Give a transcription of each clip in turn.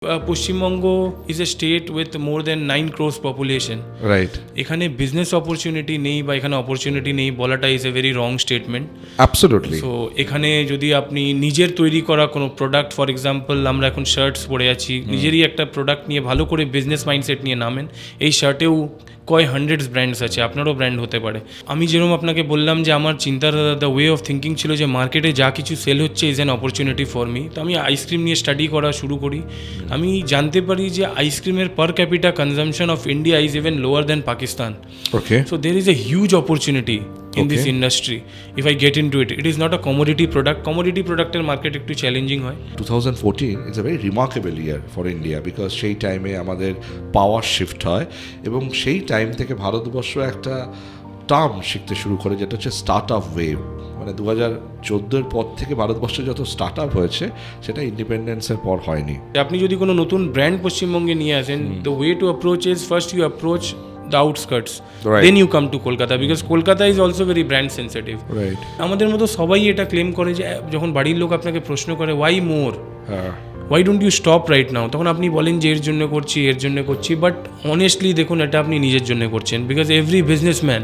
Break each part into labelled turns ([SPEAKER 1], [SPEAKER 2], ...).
[SPEAKER 1] Paschimbanga is a state with more than 9 crores population,
[SPEAKER 2] right.
[SPEAKER 1] এখানে business opportunity নেই বা এখানে অপরচুনিটি নেই বলাটা is a very wrong statement.
[SPEAKER 2] Absolutely.
[SPEAKER 1] So এখানে যদি আপনি নিজের তৈরি করা কোনো প্রোডাক্ট, ফর এক্সাম্পল আমরা এখন শার্টস পরে আছি, নিজেরই একটা প্রোডাক্ট নিয়ে ভালো করে বিজনেস মাইন্ডসেট নিয়ে নামেন, এই শার্টেও কয় হান্ড্রেডস ব্র্যান্ডস আছে, আপনারও ব্র্যান্ড হতে পারে। আমি যেরকম আপনাকে বললাম যে আমার চিন্তাধারা, দ্য ওয়ে অফ থিঙ্কিং ছিল যে মার্কেটে যা কিছু সেল হচ্ছে is an opportunity for me. তো আমি আইসক্রিম নিয়ে স্টাডি করা শুরু করি। আমি জানতে পারি যে আইসক্রিমের পার capital consumption of India is even lower than Pakistan.
[SPEAKER 2] Okay.
[SPEAKER 1] So there is a huge opportunity in this industry if I get into it. It is not a commodity product. Commodity product এর market একটু challenging হয়।
[SPEAKER 2] 2014 is a very remarkable year for India because সেই টাইমে আমাদের পাওয়ার shift হয় এবং সেই time থেকে ভারতবর্ষ একটা টার্ম শিখতে শুরু করে যেটা হচ্ছে স্টার্ট আপ ওয়েভ। মানে 2014 পর থেকে ভারতবর্ষে যত স্টার্ট আপ হয়েছে সেটা ইন্ডিপেন্ডেন্সের পর হয়নি।
[SPEAKER 1] আপনি যদি কোনো নতুন ব্র্যান্ড পশ্চিমবঙ্গে নিয়ে আসেন, the way to approach is first you approach the outskirts,
[SPEAKER 2] Right.
[SPEAKER 1] then you come to Kolkata because Kolkata is also very brand sensitive.
[SPEAKER 2] Right.
[SPEAKER 1] আমাদের মতো সবাই এটা ক্লেম করে যে যখন বাড়ির লোক আপনাকে প্রশ্ন করে why more,
[SPEAKER 2] হ্যাঁ।
[SPEAKER 1] why don't you stop right now, তখন আপনি বলেন যে এর জন্য করছি, বাট অনেস্টলি দেখুন এটা আপনি নিজের জন্য করছেন, because every businessman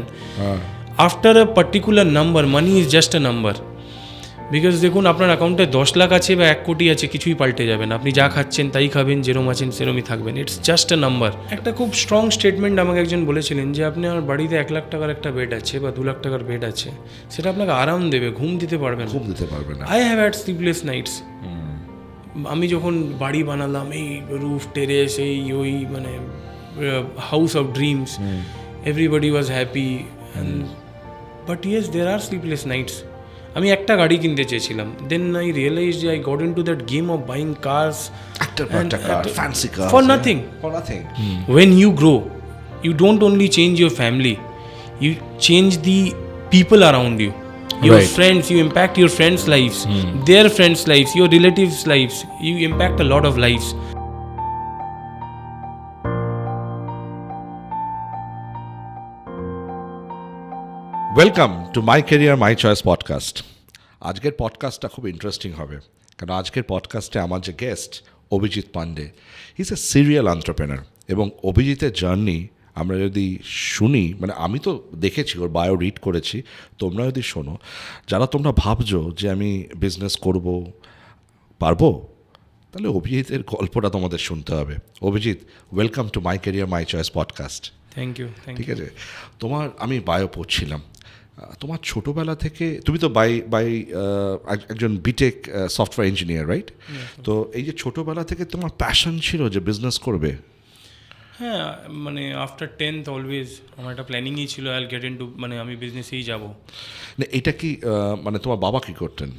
[SPEAKER 1] after a particular number, money is just a number. Because দেখুন আপনার অ্যাকাউন্টে 10 লাখ আছে বা 1 কোটি আছে, কিছুই পাল্টে যাবে না। আপনি যা খাচ্ছেন তাই খাবেন, যেরম আছেন সেরমই থাকবেন। It's just a number. একটা খুব স্ট্রং স্টেটমেন্ট আমাকে একজন বলেছিলেন যে আপনি আমার বাড়িতে 1 লাখ টাকার একটা বেড আছে বা 2 লাখ টাকার বেড আছে, সেটা আপনাকে আরাম দেবে, ঘুম দিতে পারবেন,
[SPEAKER 2] খুব দিতে পারবে না।
[SPEAKER 1] I have had sleepless nights. আমি যখন বাড়ি বানালাম, এই রুফ টেরেস, এই ওই মানে house of dreams, everybody was happy, but yes there are sleepless nights. আমি একটা গাড়ি কিনতে চেয়েছিলাম, দেন আই রিয়েলাইজ যে I got into that game of buying cars
[SPEAKER 2] fancy car
[SPEAKER 1] for nothing. When you grow, you don't only change your family, you change the people around you, your
[SPEAKER 2] Right.
[SPEAKER 1] friends, you impact your friends' lives, their friends' lives, your relatives' lives, you impact a lot of lives.
[SPEAKER 2] Welcome to my career my choice podcast. আজকের পডকাস্টটা খুব interesting হবে, কারণ আজকের পডকাস্টে আমার যে guest Abhijit Pandey, he is a serial entrepreneur. এবং অভিজিতের জার্নি আমরা যদি শুনি, মানে আমি তো দেখেছি, ওর বায়ো রিড করেছি, তোমরা যদি শোনো, যারা তোমরা ভাবছো যে আমি বিজনেস পারবো, তাহলে অভিজিতের গল্পটা তোমাদের শুনতে হবে। Abhijit, welcome to my career my choice podcast.
[SPEAKER 1] Thank you.
[SPEAKER 2] ঠিক আছে। আমি বায়ো পড়ছিলাম, তোমার ছোটোবেলা থেকে তুমি তো একজন বিটেক সফটওয়্যার ইঞ্জিনিয়ার, রাইট? তো এই যে ছোটোবেলা থেকে তোমার প্যাশন ছিল যে বিজনেস করবে?
[SPEAKER 1] হ্যাঁ, মানে আফটার 10th অলওয়েজ আমার একটা প্ল্যানিংই ছিল আই উইল গেট ইনটু, মানে আমি বিজনেসেই যাব।
[SPEAKER 2] না, এটা কি মানে তোমার বাবা কি করতেন?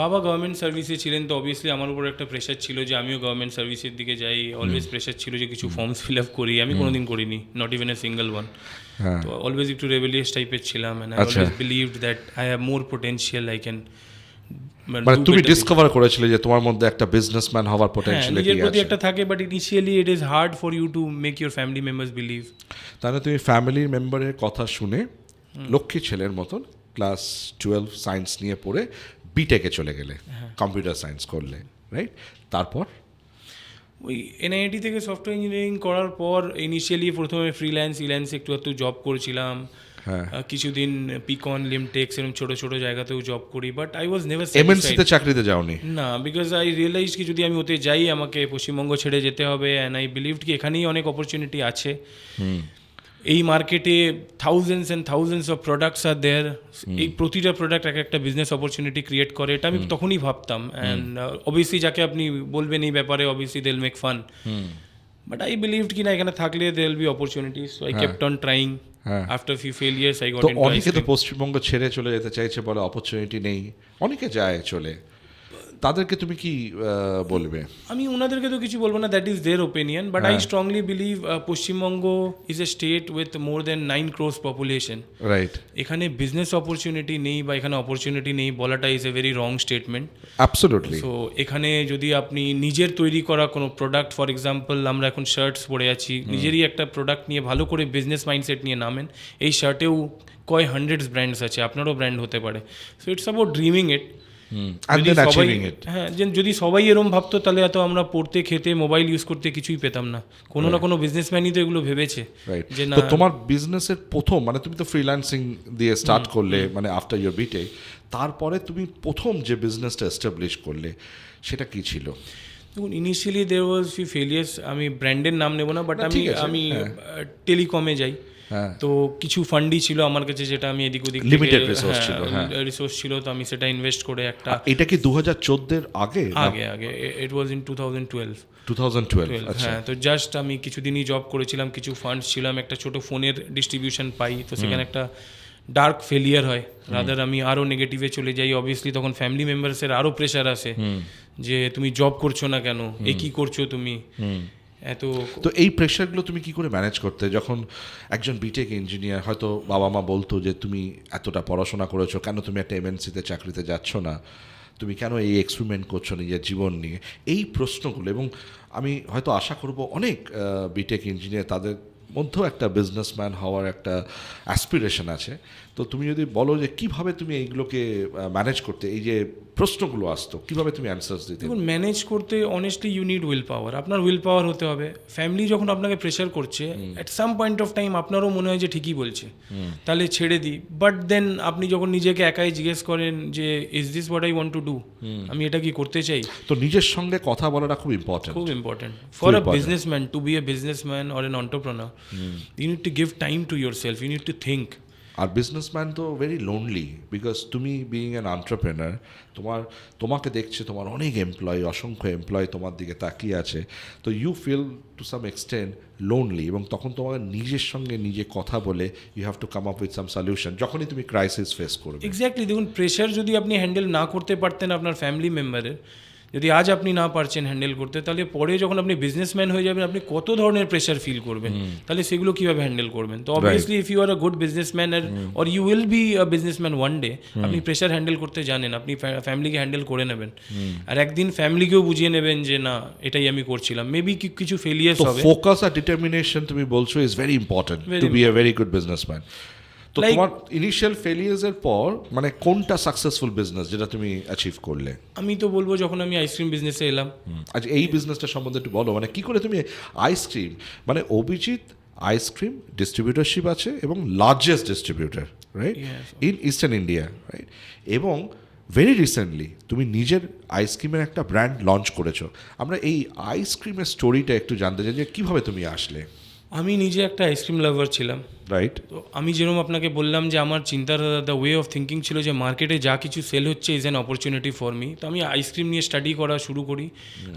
[SPEAKER 1] বাবা গভর্নমেন্ট সার্ভিসে ছিলেন, তো অবভিয়াসলি আমার উপর একটা প্রেশার ছিল যে আমিও গভর্নমেন্ট সার্ভিসের দিকে যাই। অলওয়েজ প্রেশার ছিল যে কিছু ফর্মস ফিল আপ করি, আমি কোনোদিন করিনি, not even a single one. তো অলওয়েজ একটু রেবেলিয়াস টাইপের ছিলাম, and I always believed that I have more potential, I can.
[SPEAKER 2] মানে তুমি ডিসকভার করেছিলে যে তোমার মধ্যে একটা বিজনেসম্যান হওয়ার পোটেনশিয়াল
[SPEAKER 1] নিজের প্রতি একটা থাকে, but initially it is hard for you to make your family members believe.
[SPEAKER 2] তাহলে তুমি ফ্যামিলির মেম্বারের কথা শুনে লক্ষ্মী ছেলের মতন ক্লাস 12 সায়েন্স নিয়ে পড়ে বিটেকে চলে গেলে, কম্পিউটার সায়েন্স করলে, রাইট? তারপর
[SPEAKER 1] ওই এনআইটি থেকে সফটওয়্যার ইঞ্জিনিয়ারিং করার পর ইনিশিয়ালি প্রথমে ফ্রিল্যান্স একটু জব করেছিলাম। কিছুদিন পিকন, লিমটেক্স এরকম ছোটো ছোটো জায়গাতেও জব করি, বাট আই ওয়াজ নেভার
[SPEAKER 2] এমএনসিতে চাকরিতে যাওনি?
[SPEAKER 1] না, বিকজ আই রিয়েলাইজ কি যদি আমি ওতে যাই আমাকে পশ্চিমবঙ্গ ছেড়ে যেতে হবে, অ্যান্ড আই বিলিভড কি এখানেই অনেক অপরচুনিটি আছে। এই মার্কেটে thousands and thousands of products are there, এই প্রতিটা প্রোডাক্ট একটা বিজনেস অপরচুনিটি ক্রিয়েট করে, এটা আমি তখনই ভাবতাম। অ্যান্ড অবভিয়াসলি যাকে আপনি বলবেন এই ব্যাপারে, obviously they will make fun, but I believed কি না এখানে থাকলে they will be opportunities, so I kept on trying. After few failures I got into ice cream.
[SPEAKER 2] অনেকে তো পশ্চিমবঙ্গ ছেড়ে চলে যেতে চাইছে, বলে অপরচুনিটি নেই, অনেকে যায় চলে, তাদেরকে তুমি কি বলবে?
[SPEAKER 1] আমি ওনাদেরকে তো কিছু বলবো না, that is their opinion, but I strongly believe Paschimbanga is a state with more than 9 crores population,
[SPEAKER 2] right.
[SPEAKER 1] এখানে বিজনেস অপরচুনিটি নেই বা এখানে অপরচুনিটি নেই বলাটা is a very wrong statement.
[SPEAKER 2] Absolutely.
[SPEAKER 1] So এখানে যদি আপনি নিজের তৈরি করা কোনো প্রোডাক্ট, ফর এক্সাম্পল আমরা এখন শার্টস পরে আছি, নিজেরই একটা প্রোডাক্ট নিয়ে ভালো করে বিজনেস মাইন্ডসেট নিয়ে নামেন, এই শার্টেও কয় হান্ড্রেডস ব্র্যান্ডস আছে, আপনারও ব্র্যান্ড হতে পারে। So it's about dreaming it,
[SPEAKER 2] and
[SPEAKER 1] যদি
[SPEAKER 2] then
[SPEAKER 1] সবাই
[SPEAKER 2] achieving it.
[SPEAKER 1] হ্যাঁ যদি সবাই এরম ভাবতো তাহলে এত আমরা পড়তে খেতে মোবাইল ইউজ করতে কিছুই পেতাম না। কোনো না কোনো বিজনেসম্যানই তো এগুলো ভেবেছে
[SPEAKER 2] রাইট।
[SPEAKER 1] যে না।
[SPEAKER 2] তো তোমার বিজনেসের প্রথম মানে তুমি তো ফ্রিল্যান্সিং দিয়ে স্টার্ট করলে মানে আফটার ইয়োর বিটেক, তারপরে তুমি প্রথম যে বিজনেসটা এস্টাবলিশ করলে সেটা কি ছিল?
[SPEAKER 1] দেখুন ইনিশিয়ালি দেয়ার ওয়াজ ফিউ ফেলিয়ার্স, আমি ব্র্যান্ডের নাম নেব না, বাট আমি টেলিকমে যাই, তো কিছু ফান্ডই ছিল আমার কাছে যেটা আমি এদিক ওদিক
[SPEAKER 2] লিমিটেড
[SPEAKER 1] রিসোর্স ছিল, তো আমি সেটা ইনভেস্ট করে একটা।
[SPEAKER 2] এটা কি 2014 আগে?
[SPEAKER 1] আগে ইট ওয়াজ ইন 2012।
[SPEAKER 2] আচ্ছা।
[SPEAKER 1] হ্যাঁ, তো জাস্ট আমি কিছুদিনই জব করেছিলাম, কিছু ফান্ডস ছিল, আমি একটা ছোট ফোনের ডিস্ট্রিবিউশন পাই, তো সেখানে একটা ডার্ক ফেলিয়ার হয়, রাদার আমি আরও নেগেটিভে চলে যাই। অবভিয়াসলি তখন ফ্যামিলি মেম্বার্সের আরও প্রেশার আসে যে তুমি জব করছো না কেন, এ কী করছো তুমি এত। তো
[SPEAKER 2] এই প্রেশারগুলো তুমি কি করে ম্যানেজ করতে? যখন একজন বিটেক ইঞ্জিনিয়ার, হয়তো বাবা মা বলতো যে তুমি এতটা পড়াশোনা করেছো, কেন তুমি একটা এমএনসিতে চাকরিতে যাচ্ছ না, তুমি কেন এই এক্সপেরিমেন্ট করছো নিজের জীবন নিয়ে, এই প্রশ্নগুলো। এবং আমি হয়তো আশা করব অনেক বিটেক ইঞ্জিনিয়ার তাদের মধ্যেও একটা বিজনেসম্যান হওয়ার একটা অ্যাসপিরেশন আছে। তো তুমি যদি বলো যে কিভাবে তুমি এইগুলোকে ম্যানেজ করতে, এই যে প্রশ্নগুলো আসতো কিভাবে তুমি অ্যান্সার্স দিতে?
[SPEAKER 1] দেখুন ম্যানেজ করতে honestly you need will power, আপনার উইল পাওয়ার হতে হবে। ফ্যামিলি যখন আপনাকে প্রেশার করছে at some point of time আপনারও মনে হয় যে ঠিকই বলছে, তাহলে ছেড়ে দিই। বাট দেন আপনি যখন নিজেকে একাই জিজ্ঞেস করেন যে is this what I want to do, আমি এটা কি করতে চাই,
[SPEAKER 2] তো নিজের সঙ্গে কথা বলাটা খুব important for
[SPEAKER 1] a businessman. To be a businessman or an entrepreneur you need to give time to yourself, you need to think.
[SPEAKER 2] আর বিজনেসম্যান তো ভেরি লোনলি, বিকজ তুমি বিইং অ্যান এন্টারপ্রেনার, তোমাকে দেখছে তোমার অনেক এমপ্লয়ি, অসংখ্য employee তোমার দিকে তাকিয়ে আছে, তো you feel to some extent lonely. এবং তখন তোমার নিজের সঙ্গে নিজে কথা বলে you have to come up with some solution যখনই তুমি ক্রাইসিস ফেস করবে।
[SPEAKER 1] এক্স্যাক্টলি। দেখুন প্রেশার যদি আপনি হ্যান্ডেল না করতে পারতেন আপনার ফ্যামিলি মেম্বারের, যদি আজ আপনি না পারছেন হ্যান্ডেল করতে, তাহলে পরে যখন আপনি বিজনেসম্যান হয়ে যাবেন আপনি কত ধরনের প্রেশার ফিল করবেন, তাহলে সেগুলো কীভাবে হ্যান্ডেল করবেন? তো obviously if you are a good businessman or you will be a businessman one day, আপনি প্রেশার হ্যান্ডেল করতে জানেন, আপনি ফ্যামিলিকে হ্যান্ডেল করে নেবেন, আর একদিন ফ্যামিলিকেও বুঝিয়ে নেবেন যে না এটাই আমি করছিলাম। মেবি কিছু ফেলিয়ার্স হবে।
[SPEAKER 2] ফোকাস আর ডিটারমিনেশন তুমি বলছো is very important to be a very good businessman. তো তোমার ইনিশিয়াল ফেলিয়ার্সের পর মানে কোনটা সাকসেসফুল বিজনেস যেটা তুমি অ্যাচিভ করলে?
[SPEAKER 1] আমি তো বলবো যখন আমি আইসক্রিম বিজনেসে এলাম।
[SPEAKER 2] আচ্ছা, এই বিজনেসটা সম্বন্ধে একটু বলো, মানে কি করে তুমি আইসক্রিম, মানে অভিজিৎ আইসক্রিম ডিস্ট্রিবিউটরশিপ আছে এবং largest distributor right in eastern India right, এবং ভেরি রিসেন্টলি তুমি নিজের আইসক্রিমের একটা ব্র্যান্ড লঞ্চ করেছো। আমরা এই আইসক্রিমের স্টোরিটা একটু জানতে চাই যে কীভাবে তুমি আসলে।
[SPEAKER 1] আমি নিজে একটা আইসক্রিম লাভার ছিলাম
[SPEAKER 2] রাইট।
[SPEAKER 1] তো আমি যেরকম আপনাকে বললাম যে আমার চিন্তাধারা, দ্য ওয়ে অফ থিঙ্কিং ছিল যে মার্কেটে যা কিছু সেল হচ্ছে is an opportunity for me. তো আমি আইসক্রিম নিয়ে স্টাডি করা শুরু করি।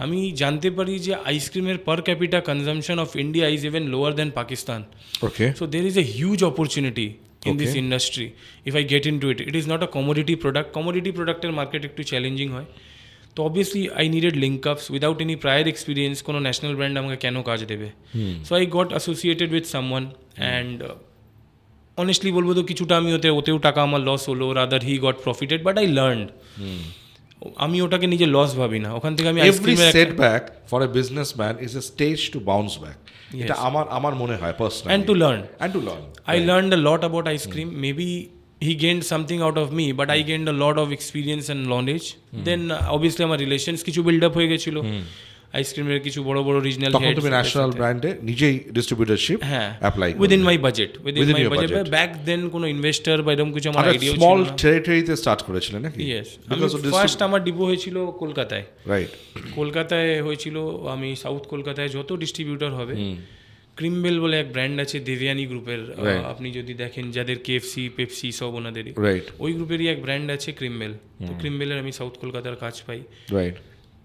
[SPEAKER 1] আমি জানতে পারি যে আইসক্রিমের পার capital consumption of India is even lower than Pakistan.
[SPEAKER 2] Okay.
[SPEAKER 1] So there is a huge opportunity in this industry if I get into it. It is not a commodity product. Commodity producter market একটু challenging হয়। তো obviously I needed link ups. Without any prior experience কোনো national brand আমাকে কেন কাজ দেবে? So I got associated with someone and honestly বলবো তো কিছুটা আমি ওতেও টাকা আমার লস হলো, rather he got profited, but I learned. আমি ওটাকে নিজে লস ভাবি না, ওখান থেকে আমি
[SPEAKER 2] every setback for a businessman is a stage to bounce back. এটা আমার মনে হয় personally.
[SPEAKER 1] and to learn I learned a lot about ice cream. Maybe he gained something out of me, but I gained a lot of experience and knowledge. Then obviously আমার relations কিছু build up হয়ে গেছিল আইসক্রিমের, কিছু বড় বড় regional head.
[SPEAKER 2] তখন তুমি ন্যাশনাল ব্র্যান্ডে নিজেই ডিস্ট্রিবিউটরশিপ অ্যাপ্লাই করো
[SPEAKER 1] উইদিন মাই বাজেট। ব্যাক দেন কোনো ইনভেস্টর বা এরকম কিছু আমার আইডিয়া ছিল না।
[SPEAKER 2] স্মল টেরিটরিতে স্টার্ট করেছিলেন নাকি?
[SPEAKER 1] ইয়েস, ফার্স্ট আমার ডিপো হয়েছিল কলকাতায়।
[SPEAKER 2] রাইট,
[SPEAKER 1] কলকাতায় হয়েছিল। আমি সাউথ কলকাতায় যত ডিস্ট্রিবিউটর হবে, ক্রিমবেল বলে এক ব্র্যান্ড আছে দেবয়ানি গ্রুপের, আপনি যদি দেখেন যাদের কেএফসি পেপসি সব ওনাদেরই, ওই গ্রুপেরই এক ব্র্যান্ড আছে ক্রিমবেল। তো ক্রিমবেলের আমি সাউথ কলকাতার কাজ পাই। Right,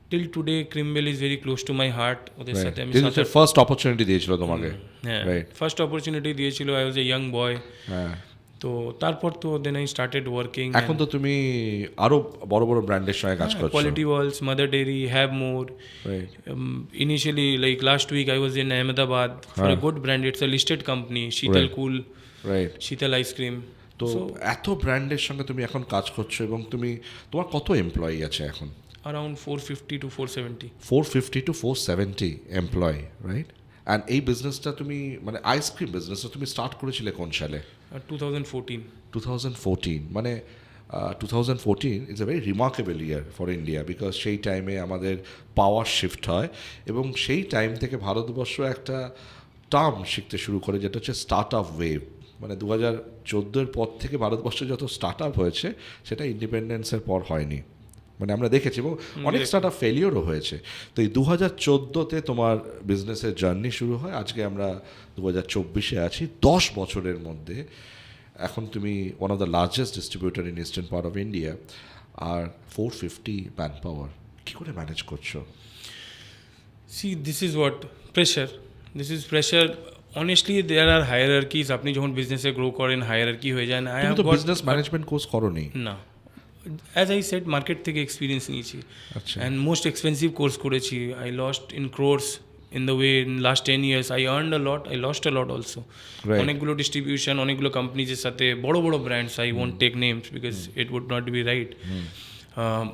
[SPEAKER 1] till today Creambell is very close to my heart. ওদের সাথে আমি
[SPEAKER 2] ফার্স্ট অপরচুনিটি দিয়েছিল তোমাকে।
[SPEAKER 1] হ্যাঁ, ফার্স্ট অপরচুনিটি দিয়েছিল। I was a young boy. তো তারপর তো দেন আই স্টার্টেড ওয়ার্কিং।
[SPEAKER 2] এখন তো তুমি আরো বড় বড় ব্র্যান্ডের সঙ্গে কাজ করছো।
[SPEAKER 1] Kwality Wall's, Mother Dairy, have more. Initially, like last week, I was in Ahmedabad for a good brand. It's a listed company, Sheetal Cool, Sheetal Ice Cream.
[SPEAKER 2] তো এত ব্র্যান্ডের সঙ্গে তুমি এখন কাজ করছো এবং তোমার কত এমপ্লয়ি আছে এখন?
[SPEAKER 1] Around 450 to 470.
[SPEAKER 2] 450 to 470 employee, right? And এই বিজনেসটা তুমি মানে আইসক্রিম বিজনেসটা তুমি স্টার্ট করেছিলে কোন সালে?
[SPEAKER 1] 2014.
[SPEAKER 2] 2014 মানে 2014 is a very remarkable year for India, because সেই টাইমে আমাদের পাওয়ার শিফট হয় এবং সেই টাইম থেকে ভারতবর্ষ একটা টার্ম শিখতে শুরু করে যেটা হচ্ছে স্টার্ট আপ ওয়েভ। মানে 2014-এর পর থেকে ভারতবর্ষে যত স্টার্ট আপ হয়েছে সেটা ইন্ডিপেন্ডেন্সের পর হয়নি, মানে আমরা দেখেছি, এবং অনেক স্টার্ট আপ ফেলিওরও হয়েছে। তো এই 2014-তে তোমার বিজনেসের জার্নি শুরু হয়, আজকে আমরা 2024-এ আছি। 10 বছরের মধ্যে এখন তুমি one of the largest distributor in eastern part of India, আর 450 ম্যান পাওয়ার। কী করে ম্যানেজ করছো?
[SPEAKER 1] See, this is what pressure. This is pressure. Honestly, there are hierarchies. আপনি যখন বিজনেসে গ্রো করেন হায়ারার্কি হয়ে যায়। I
[SPEAKER 2] তুমি
[SPEAKER 1] have
[SPEAKER 2] তো
[SPEAKER 1] got
[SPEAKER 2] বিজনেস ম্যানেজমেন্ট কোর্স করোনি?
[SPEAKER 1] না, অ্যাজ আই সেড মার্কেট থেকে এক্সপিরিয়েন্স নিয়েছি,
[SPEAKER 2] আচ্ছা।
[SPEAKER 1] অ্যান্ড মোস্ট এক্সপেন্সিভ কোর্স করেছি। I lost in crores in the way in last 10 years. I earned a lot, I lost a lot also.
[SPEAKER 2] Right.
[SPEAKER 1] অনেকগুলো distribution, অনেকগুলো কোম্পানিজের সাথে বড় বড় brands, I won't take names because it would not be right.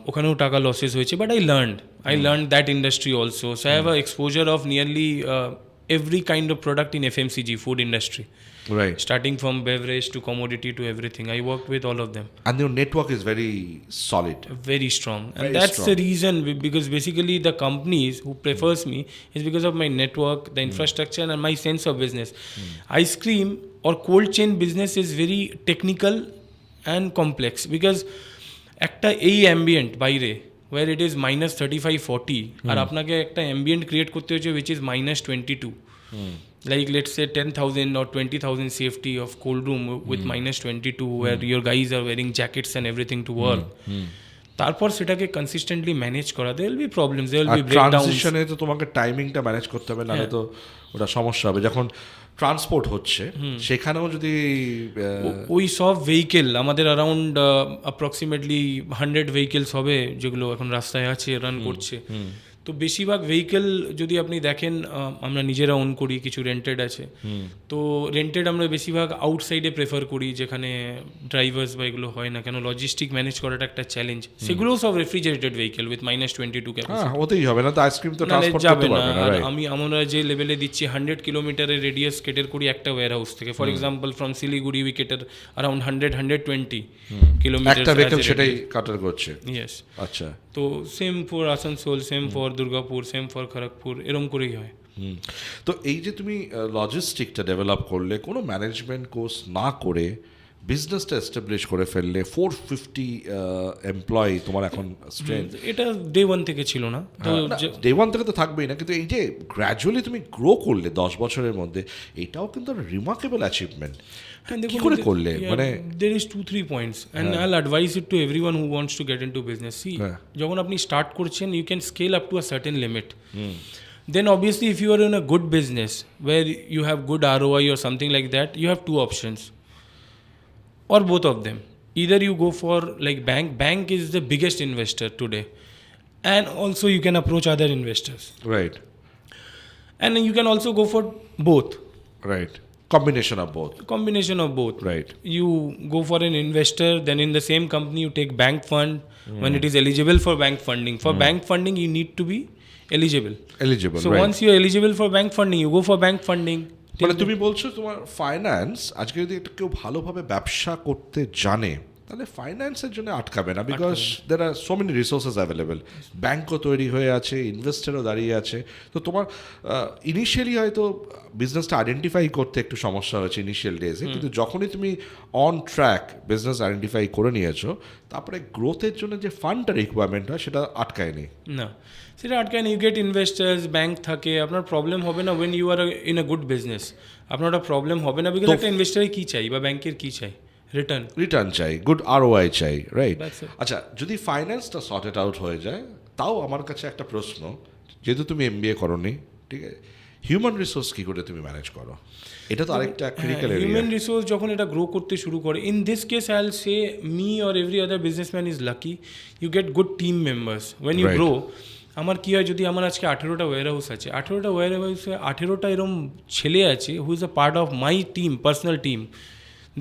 [SPEAKER 1] ওখানেও টাকা losses হয়েছে, but I learned that industry also. So I have a exposure of nearly every kind of product in FMCG, food industry.
[SPEAKER 2] Right.
[SPEAKER 1] Starting from beverage to commodity to everything. I worked with all of them.
[SPEAKER 2] And your network is very solid.
[SPEAKER 1] Very strong. And
[SPEAKER 2] Very
[SPEAKER 1] that's
[SPEAKER 2] strong.
[SPEAKER 1] the reason, because basically the companies who prefers me is because of my network, the infrastructure and my sense of business. Ice cream or cold chain business is very technical and complex, because একটা এই ambient বাইরে where it is minus 35-40 আর আপনাকে একটা ambient create করতে হচ্ছে which is minus 22. Like let's say 10,000 or 20,000 safety of cold room with minus 22 where your guys are wearing jackets and everything to work. তারপর সেটাকে consistently manage করা, there will be problems, there will be breakdowns.
[SPEAKER 2] ট্রানজিশনে তো তোমাকে টাইমিংটা manage করতে হবে, নাহলে তো ওটা সমস্যা হবে। যখন ট্রান্সপোর্ট হচ্ছে সেখানেও যদি
[SPEAKER 1] ওই সব ভেহিকেল আমাদের অ্যারাউন্ড অ্যাপ্রক্সিমেটলি 100 ভেহিকেলস হবে যেগুলো এখন রাস্তায় আছে, রান করছে। তো বেশিরভাগ ভেহিকেল যদি আপনি দেখেন, আমরা নিজেরা ওন করি, কিছু রেন্টেড আছে। তো রেন্টেড আমরা বেশিরভাগ আউটসাইডে প্রেফার করি, যেখানে ড্রাইভার্স বা এগুলো হয় না, কেন লজিস্টিক ম্যানেজ করাটা একটা চ্যালেঞ্জ। সেগুলোও সব refrigerated vehicle with minus 22 capacity.
[SPEAKER 2] হতেই হবে না তো, আইসক্রিম তো ট্রান্সপোর্ট
[SPEAKER 1] যাবে
[SPEAKER 2] করতে
[SPEAKER 1] না।
[SPEAKER 2] পারবে না।
[SPEAKER 1] আর
[SPEAKER 2] রাইট।
[SPEAKER 1] আমরা যে লেভেলে দিচ্ছি 100 কিলোমিটারের রেডিয়াস কেটার করি একটা ওয়্যার হাউস থেকে। For example from Siliguri we cater around 100-120 kilometre.
[SPEAKER 2] একটা ভেহিকেল সেটাই কাটার করছে।
[SPEAKER 1] ইয়েস।
[SPEAKER 2] আচ্ছা।
[SPEAKER 1] তো same for Asansol, same for Durgapur, same for Kharagpur, এরকম করেই হয়।
[SPEAKER 2] তো এই যে তুমি লজিস্টিকটা ডেভেলপ করলে, কোনো ম্যানেজমেন্ট কোর্স না করে বিজনেসটা এস্টাবলিশ করে ফেললে, 450 এমপ্লয়ি তোমার এখন স্ট্রেংথ,
[SPEAKER 1] এটা ডে ওয়ান থেকে ছিল না। তো
[SPEAKER 2] ডে ওয়ান থেকে তো থাকবেই না, কিন্তু এই যে গ্র্যাজুয়ালি তুমি গ্রো করলে 10 বছরের মধ্যে, এটাও কিন্তু রিমার্কেবল অ্যাচিভমেন্ট। কি করে করলে? মানে
[SPEAKER 1] there is 2-3 points and I'll advise it to everyone who wants to get into business. See, যখন আপনি স্টার্ট করছেন, you can scale up to a certain limit. Then obviously if you are in a good business where you have good ROI or something like that, you have two options or both of them. Either you go for like bank is the biggest investor today, and also you can approach other investors,
[SPEAKER 2] right,
[SPEAKER 1] and you can also go for both.
[SPEAKER 2] Right, combination of both. Right.
[SPEAKER 1] You go for an investor, then in the same company you take bank fund when it is eligible for bank funding. For bank funding you need to be eligible. So
[SPEAKER 2] right.
[SPEAKER 1] once you are eligible for bank funding, you go for bank funding.
[SPEAKER 2] মানে তুমি বলছো তোমার finance আজকে যদি একটা কেউ ভালোভাবে ব্যবসা করতে জানে, তাহলে ফাইন্যান্সের জন্য আটকাবে না, because there are so many resources available. ব্যাঙ্কও তৈরি হয়ে আছে, ইনভেস্টারও দাঁড়িয়ে আছে। তো তোমার ইনিশিয়ালি হয়তো বিজনেসটা আইডেন্টিফাই করতে একটু সমস্যা হয়েছে ইনিশিয়াল ডেজে, কিন্তু যখনই তুমি অন ট্র্যাক বিজনেস আইডেন্টিফাই করে নিয়েছো, তারপরে গ্রোথের জন্য যে ফান্ডটা রিকোয়ারমেন্ট হয় সেটা আটকায়নি।
[SPEAKER 1] না, সেটা আটকায়নি। ইউ গেট ইনভেস্টার্স, ব্যাঙ্ক থাকে, আপনার প্রবলেম হবে না। When you are in a good business আপনার একটা প্রবলেম হবে না, বিকজ একটা ইনভেস্টারে কী চাই বা ব্যাংকের কী চাই? রিটার্ন
[SPEAKER 2] চাই, গুড ROI চাই, রাইট। আচ্ছা, যদি ফাইন্যান্সটা সর্টেড আউট হয়ে যায়, তাও আমার কাছে একটা প্রশ্ন, যেহেতু তুমি MBA করোনি, ঠিক আছে, হিউম্যান রিসোর্স কী করে তুমি ম্যানেজ করো? এটা তো আরেকটা ক্রিটিক্যাল এরিয়া।
[SPEAKER 1] হিউম্যান রিসোর্স যখন এটা গ্রো করতে শুরু করে, in this case I will say me or every other businessman is lucky, you get good team members when you grow. আমার কী হয়, যদি আমার আজকে 18টা ওয়্যার হাউস আছে, 18টা ওয়্যার হাউসে 18টা এরকম ছেলে আছে who is a part of my team, personal team.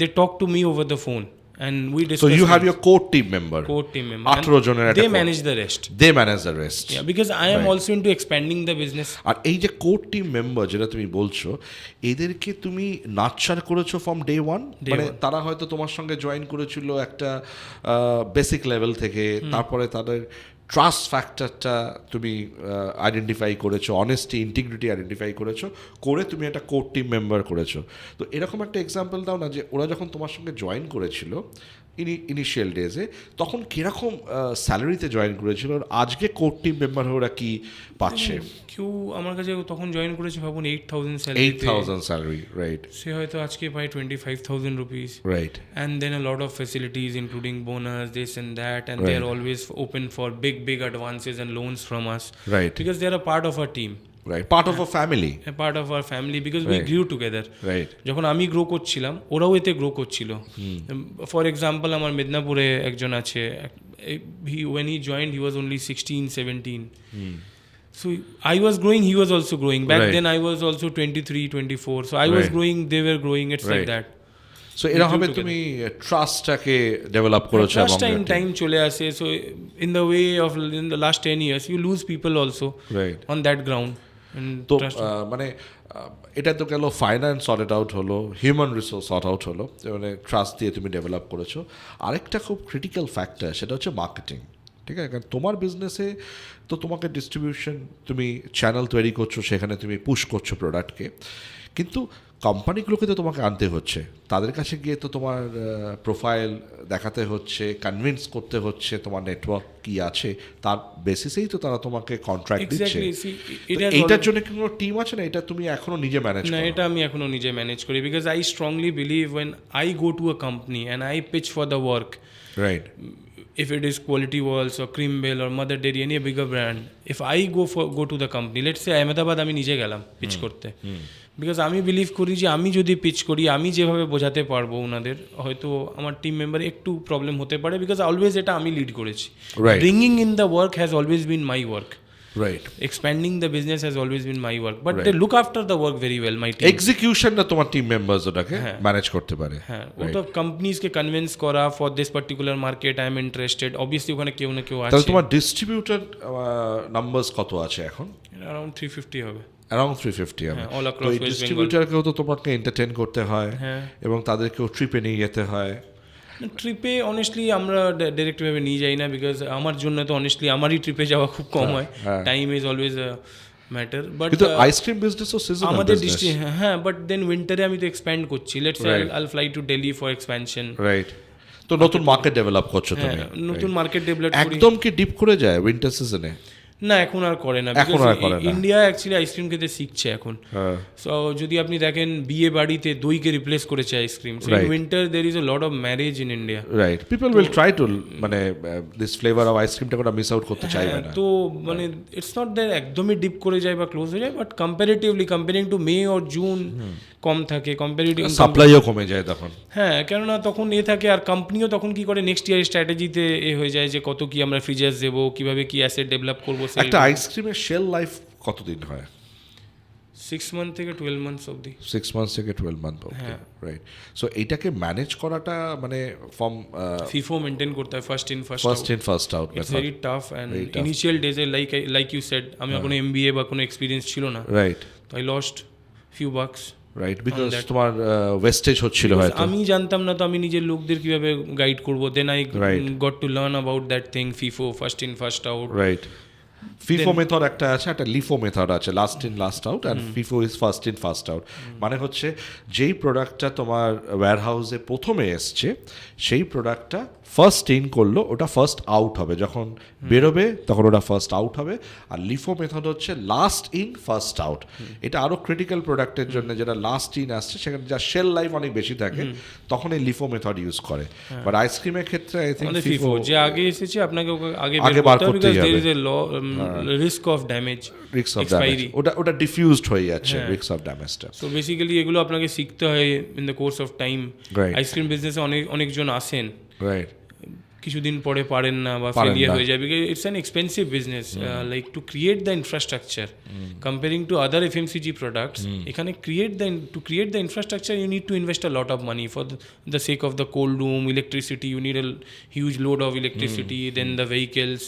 [SPEAKER 1] They talk to me over the phone and we discuss.
[SPEAKER 2] So you have
[SPEAKER 1] things.
[SPEAKER 2] your core team member. 18 জনের একটা
[SPEAKER 1] They
[SPEAKER 2] core.
[SPEAKER 1] manage the rest.
[SPEAKER 2] They manage the rest.
[SPEAKER 1] Yeah, because I am
[SPEAKER 2] Right.
[SPEAKER 1] also into expanding the business.
[SPEAKER 2] আর এই যে core team member যেটা তুমি বলছো, এদেরকে তুমি nurture করেছো ফ্রম ডে ওয়ান? মানে তারা হয়তো তোমার সঙ্গে জয়েন করেছিল একটা বেসিক লেভেল থেকে, তারপরে তাদের ট্রাস্ট ফ্যাক্টরটা তুমি আইডেন্টিফাই করেছো, অনেস্টি ইন্টিগ্রিটি আইডেন্টিফাই করেছো, করে তুমি একটা কোর টিম মেম্বার করেছো। তো এরকম একটা এক্সাম্পল দাও না, যে ওরা যখন তোমার সঙ্গে জয়েন করেছিল ইনিশিয়াল ডেজে, তখন কীরকম স্যালারিতে জয়েন করেছিল, আর আজকে কোর টিম মেম্বার হয়ে ওরা কী পাচ্ছে?
[SPEAKER 1] কেউ আমার কাছে তখন জয়েন করেছে ভাবুন 8,000 স্যালারি,
[SPEAKER 2] 8,000 স্যালারি, রাইট।
[SPEAKER 1] সে হয়তো আজকে পায় 25,000 rupees,
[SPEAKER 2] right.
[SPEAKER 1] and then a lot of facilities including bonus, this and that, and
[SPEAKER 2] Right.
[SPEAKER 1] they are always open for big advances and loans from us,
[SPEAKER 2] Right.
[SPEAKER 1] because they are a part of our team,
[SPEAKER 2] right, part of a family.
[SPEAKER 1] a part of our family, because we
[SPEAKER 2] Right.
[SPEAKER 1] grew together.
[SPEAKER 2] Right.
[SPEAKER 1] যখন আমি grow করছিলাম ওরাও এতে grow করছিল। For example আমার মেদিনীপুরে একজন আছে, when he joined he was only 16-17. So I was growing, he was also growing. Back
[SPEAKER 2] Right.
[SPEAKER 1] then I was also 23-24. So I was
[SPEAKER 2] Right.
[SPEAKER 1] growing, they were growing. It's like
[SPEAKER 2] Right.
[SPEAKER 1] that.
[SPEAKER 2] So এরকমভাবে তুমি ট্রাস্টটাকে develop করেছো।
[SPEAKER 1] Trust in time চলে আসে. So in the way of in the last 10 years you lose people also
[SPEAKER 2] right.
[SPEAKER 1] on that ground. And
[SPEAKER 2] তো
[SPEAKER 1] trust.
[SPEAKER 2] মানে এটা তো গেল ফাইন্যান্স সর্ট আউট হলো, হিউম্যান রিসোর্স সর্ট আউট হলো, মানে ট্রাস্ট দিয়ে তুমি ডেভেলপ করেছো। আরেকটা খুব ক্রিটিক্যাল ফ্যাক্টর, সেটা হচ্ছে মার্কেটিং। ঠিক আছে, কারণ তোমার বিজনেসে তো তোমাকে ডিস্ট্রিবিউশন, তুমি চ্যানেল তৈরি করছো, সেখানে তুমি পুশ করছো প্রোডাক্টকে, কিন্তু কোম্পানিগুলোকে তো তোমাকে আনতে হচ্ছে, তাদের কাছে গিয়ে তো তোমার প্রোফাইল দেখাতে হচ্ছে, কনভিন্স করতে হচ্ছে তোমার নেটওয়ার্ক কি আছে, তার বেসিসেই তো তারা তোমাকে কন্ট্রাক্ট দিচ্ছে।
[SPEAKER 1] Exactly. See, it has
[SPEAKER 2] এইটার জন্য কি কোনো টিম আছে না? এটা তুমি এখনো নিজে ম্যানেজ
[SPEAKER 1] না,
[SPEAKER 2] করো?
[SPEAKER 1] এটা আমি এখনো নিজে ম্যানেজ করি, because I strongly believe when I go to a company and I pitch for the work,
[SPEAKER 2] right.
[SPEAKER 1] if it is Quality Walls or Creambell or Mother Dairy, any bigger brand, if I go to the company, let's say Ahmedabad, আমি নিজে গেলাম pitch করতে, because আমি believe করি যে আমি যদি pitch করি, আমি যেভাবে বোঝাতে পারবো ওনাদের, হয়তো আমার টিম মেম্বার একটু প্রবলেম হতে পারে, বিকজ অলওয়েজ এটা আমি লিড করেছি।
[SPEAKER 2] Right.
[SPEAKER 1] Bringing in the work has always been my work,
[SPEAKER 2] right.
[SPEAKER 1] expanding the business has always been my work, but
[SPEAKER 2] Right.
[SPEAKER 1] they look after the work very well, my team.
[SPEAKER 2] এক্সিকিউশনটা তোমার team members ওটাকে manage করতে পারে।
[SPEAKER 1] হ্যাঁ, ওটা কোম্পানিজকে convince করা for this particular market I am interested, obviously ওখানে কেউ না কেউ
[SPEAKER 2] তাহলে
[SPEAKER 1] আছে।
[SPEAKER 2] তোমার ডিস্ট্রিবিউটর নাম্বারস কত আছে এখন?
[SPEAKER 1] অ্যারাউন্ড 350 হবে।
[SPEAKER 2] অ্যারাউন্ড 350 হবে।
[SPEAKER 1] হ্যাঁ, all
[SPEAKER 2] তো
[SPEAKER 1] across
[SPEAKER 2] এই
[SPEAKER 1] West Bengal.
[SPEAKER 2] ডিস্ট্রিবিউটরকেও তো তোমাকে এন্টারটেইন করতে হয়,
[SPEAKER 1] হ্যাঁ।
[SPEAKER 2] এবং তাদেরকেও ট্রিপে নিয়ে যেতে হয়।
[SPEAKER 1] ট্রিপে অনেস্টলি আমরা ডাইরেক্টভাবে নিয়ে যাই না, বিকজ আমার জন্য তো অনেস্টলি আমারই ট্রিপে যাওয়া খুব কম হয়, time is always a matter. But
[SPEAKER 2] কিন্তু আইসক্রিম বিজনেসও সিজনাল
[SPEAKER 1] আমাদের
[SPEAKER 2] বিজনেস।
[SPEAKER 1] হ্যাঁ, বাট দেন উইন্টারে আমি তো এক্সপ্যান্ড করছি, let's say I will fly to Delhi for expansion.
[SPEAKER 2] Right. তো নতুন মার্কেট ডেভেলপ করছো তুমি।
[SPEAKER 1] নতুন মার্কেট ডেভেলপ করি।
[SPEAKER 2] একদম কি ডিপ করে যায় উইন্টার সিজনে?
[SPEAKER 1] না, এখন আর করে না,
[SPEAKER 2] এখন আর করে না।
[SPEAKER 1] ইন্ডিয়া অ্যাকচুয়ালি আইসক্রিম খেতে শিখছে এখন। সো যদি আপনি দেখেন বিয়ে বাড়িতে দইকে রিপ্লেস করেছে ice cream. So in winter there is a lot of marriage in India.
[SPEAKER 2] Right, people will try to মানে দিস ফ্লেভার অফ আইসক্রিমটা ওরা মিস আউট করতে চাইবে না।
[SPEAKER 1] তো মানে ইটস নট দ্যাট একদমই ডিপ করে যায় বা ক্লোজ হয়ে যায়, but comparatively comparing to May or June কম থাকে, কম্পারেটিভ
[SPEAKER 2] সাপ্লাইও কমে যায় তখন।
[SPEAKER 1] হ্যাঁ, কেননা তখন থাকে, আর কোম্পানিও তখন কি করে নেক্সট ইয়ার স্ট্র্যাটেজিতে হয়ে যায় যে কত কি আমরা ফ্রিজার্স দেবো, কিভাবে কি অ্যাসেট ডেভেলপ করবো।
[SPEAKER 2] একটা আইসক্রিমের শেল লাইফ কতদিন হয়?
[SPEAKER 1] 6 মান্থ থেকে 12 মান্থস অবধি।
[SPEAKER 2] 6 মান্থস থেকে 12 মান্থ অবধি, রাইট। সো এইটাকে ম্যানেজ করাটা মানে ফ্রম
[SPEAKER 1] ফিফো মেনটেন করতে হয়, first in first out. It's very tough, and initial ডেজে লাইক ইউ সেড, আমি কোনো এমবিএ বা কোনো এক্সপিরিয়েন্স ছিল না,
[SPEAKER 2] রাইট।
[SPEAKER 1] তো আই লস্ট ফিউ বাক্স,
[SPEAKER 2] রাইট, বিকজ তোমার ওয়েস্টেজ হচ্ছিল হয়তো।
[SPEAKER 1] আমি জানতাম না, তো আমি নিজের লোকদের কিভাবে গাইড করব, then I got to learn about that thing, FIFO first in first out,
[SPEAKER 2] right. FIFO method একটা আছে, একটা লিফো মেথড আছে, last in last out, and FIFO is first in first out. মানে হচ্ছে যেই প্রোডাক্টটা তোমার ওয়্যার হাউসে প্রথমে এসছে, সেই প্রোডাক্টটা ফার্স্ট ইন করলো, ওটা ফার্স্ট আউট হবে, যখন বেরোবে তখন ওটা ফার্স্ট আউট হবে। আর লিফো মেথড হচ্ছে লাস্ট ইন ফার্স্ট আউট। এটা আরও ক্রিটিক্যাল প্রোডাক্টের জন্য, যেটা লাস্ট ইন আসছে, সেখানে যা শেল লাইফ অনেক বেশি থাকে, তখন এই লিফো মেথড ইউজ করে। বাট আইসক্রিমের ক্ষেত্রে আই থিঙ্ক ফিফো
[SPEAKER 1] যে আগে এসেছে আপনাকে আগে
[SPEAKER 2] বার করতে হবে,
[SPEAKER 1] there is a risk of damage,
[SPEAKER 2] risk of damage, ওটা ডিফিউজড হয়ে যাচ্ছে রিস্ক অফ ড্যামেজটা।
[SPEAKER 1] সো বেসিক্যালি এগুলো আপনাকে শিখতে হয় in the course of time.
[SPEAKER 2] Right.
[SPEAKER 1] Ice cream বিজনেসে অনেকজন আসেন,
[SPEAKER 2] রাইট,
[SPEAKER 1] কিছুদিন পরে পারেন না বা ফেলিয়ার হয়ে যায়, because it's an expensive business, like to create the infrastructure comparing to other FMCG products, এখানে to create the infrastructure you need to invest a lot of money for the sake of the cold room, electricity, you need a huge load of electricity, then the vehicles,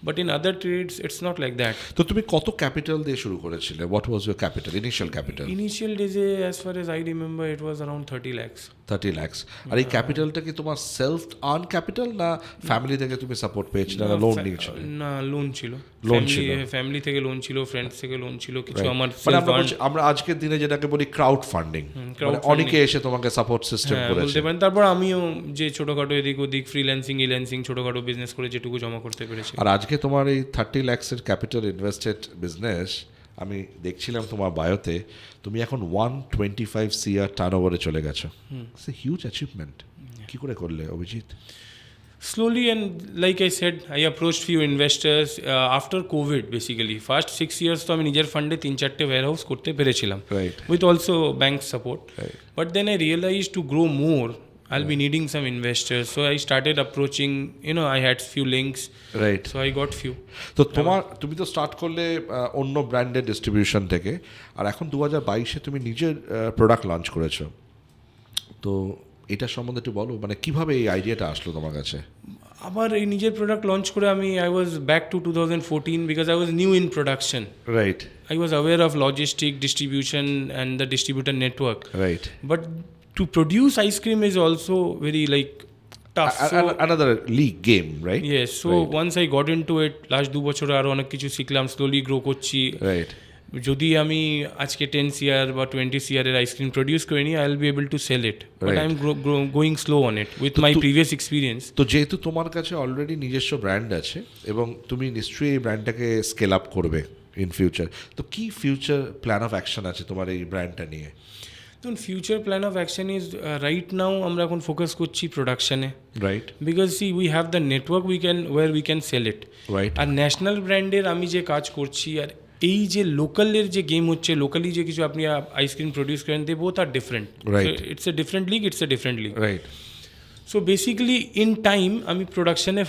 [SPEAKER 1] but in other trades it's not like that.
[SPEAKER 2] তো তুমি কত capital দিয়ে শুরু করেছিলে? What was your capital, initial capital?
[SPEAKER 1] Initial ডেজে as far as I remember it was around 30 lakhs.
[SPEAKER 2] 30 lakhs. আর এই ক্যাপিটালটা কি তোমার সেলফ আর্ন ক্যাপিটাল, না ফ্যামিলি থেকে তুমি সাপোর্ট পেয়েছিলে, না লোন নিয়েছিলে?
[SPEAKER 1] না, লোন ছিল.
[SPEAKER 2] লোন ছিল,
[SPEAKER 1] ফ্যামিলি থেকে লোন ছিল, ফ্রেন্ডস থেকে লোন ছিল, কিছু
[SPEAKER 2] Right.
[SPEAKER 1] আমার
[SPEAKER 2] মানে আমরা আজকের দিনে যেটাকে বলি ক্রাউড ফান্ডিং, অনেকে এসে তোমাকে সাপোর্ট সিস্টেম করেছে
[SPEAKER 1] বলতে পারেন. তারপর আমিও যে ছোটখাটো এদিক ওদিক ফ্রিল্যান্সিং ছোটখাটো বিজনেস করে যেটুকু জমা করতে পেরেছি.
[SPEAKER 2] আর আজকে তোমার এই 30 lakhs এর ক্যাপিটাল ইনভেস্টেড বিজনেস, আমি দেখছিলাম তোমার বায়োতে, তুমি এখন 125 CR টার্নওভারে চলে গেছো. It's a huge achievement. কি করে করলে Abhijit?
[SPEAKER 1] Slowly, and like I said, I approached few investors after COVID basically. First 6 years তো আমি নিজের ফান্ডে 3-4টে warehouse করতে পেরেছিলাম,
[SPEAKER 2] Right.
[SPEAKER 1] with also bank support.
[SPEAKER 2] Right.
[SPEAKER 1] But then I realized to grow more, I'll be needing some investors. So I started approaching, I had few links.
[SPEAKER 2] Right.
[SPEAKER 1] So I got few.
[SPEAKER 2] তো তুমি তো start করলে অন্য ব্র্যান্ডের distribution থেকে, আর এখন 2022-এ তুমি নিজের প্রোডাক্ট লঞ্চ করেছো. তো এটা সম্বন্ধে একটু বলো, মানে কিভাবে এই আইডিয়াটা আসলো তোমার কাছে?
[SPEAKER 1] আবার এই নিজের প্রোডাক্ট লঞ্চ করে I was back to 2014 because I was new in production.
[SPEAKER 2] Right.
[SPEAKER 1] I was aware of logistic, distribution and the distributor network.
[SPEAKER 2] Right.
[SPEAKER 1] But to produce ice cream is also very tough.
[SPEAKER 2] Another league game, right?
[SPEAKER 1] Yes. So
[SPEAKER 2] Right.
[SPEAKER 1] once I got into it, last 2 বছরে আরো অনেক কিছু শিখলাম, slowly grow করছি.
[SPEAKER 2] Right.
[SPEAKER 1] যদি আমি আজকে 10 CR বা 20 CR এর আইসক্রিম প্রডিউস করিনি, I will be able to sell it. But
[SPEAKER 2] Right.
[SPEAKER 1] I am going slow on it with my previous experience.
[SPEAKER 2] তো যেহেতু তোমার কাছে অলরেডি নিজস্ব ব্র্যান্ড আছে এবং তুমি নিশ্চয়ই এই ব্র্যান্ডটাকে স্কেল আপ করবে ইন ফিউচার, তো কি ফিউচার প্ল্যান অফ অ্যাকশন আছে তোমার এই ব্র্যান্ডটা নিয়ে?
[SPEAKER 1] দেখুন, future plan of action is right now আমরা এখন ফোকাস করছি প্রোডাকশনে.
[SPEAKER 2] Right.
[SPEAKER 1] Because we have the network we can sell it.
[SPEAKER 2] Right.
[SPEAKER 1] আর ন্যাশনাল ব্র্যান্ডের আমি যে কাজ করছি, আর এই যে লোকালের যে গেম হচ্ছে, লোকালি যে কিছু আপনি আইসক্রিম প্রডিউস করেন, they both are different. It's a different league, it's a different league.
[SPEAKER 2] Right.
[SPEAKER 1] So basically in time আমি প্রোডাকশনে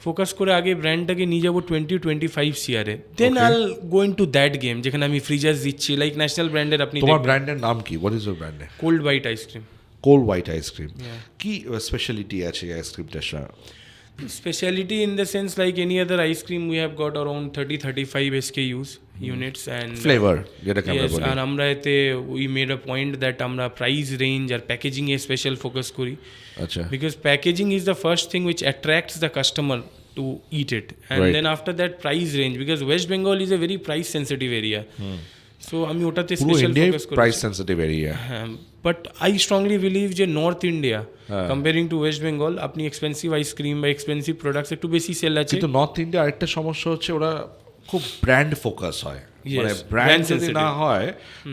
[SPEAKER 1] ফোকাস করে আগে ব্র্যান্ডটাকে নিয়ে যাবো 20-25 CR-এ, then I will go into that game যেখানে আমি ফ্রিজার্স দিচ্ছি, লাইক ন্যাশনাল ব্র্যান্ডের. আপনি
[SPEAKER 2] তোমার ব্র্যান্ডের নাম কি? What is your brand?
[SPEAKER 1] Cold white ice cream.
[SPEAKER 2] Cold white ice cream. কি স্পেশালিটি আছে এই আইসক্রিমটার?
[SPEAKER 1] Speciality in the sense like any other ice cream, we have got around 30-35 SKUs, units and
[SPEAKER 2] flavor যেটাকে আমরা
[SPEAKER 1] yes,
[SPEAKER 2] বলি.
[SPEAKER 1] আর আমরা এতে we made a point that আমরা price range আর packaging এ special focus করি.
[SPEAKER 2] আচ্ছা.
[SPEAKER 1] Because packaging is the first thing which attracts the customer to eat it, and
[SPEAKER 2] Right.
[SPEAKER 1] then after that price range, because West Bengal is a very price sensitive area. So আমি ওটাতে
[SPEAKER 2] পুরো
[SPEAKER 1] special
[SPEAKER 2] India
[SPEAKER 1] focus করি.
[SPEAKER 2] Price sensitive area.
[SPEAKER 1] But I strongly believe যে north India comparing to West Bengal, আপনি expensive ice cream বা expensive products একটু বেশি sell আছে.
[SPEAKER 2] কিন্তু নর্থ ইন্ডিয়া আরেকটা সমস্যা হচ্ছে, ওরা খুব ব্র্যান্ড ফোকাস হয়. মানে ব্র্যান্ড যদি না হয়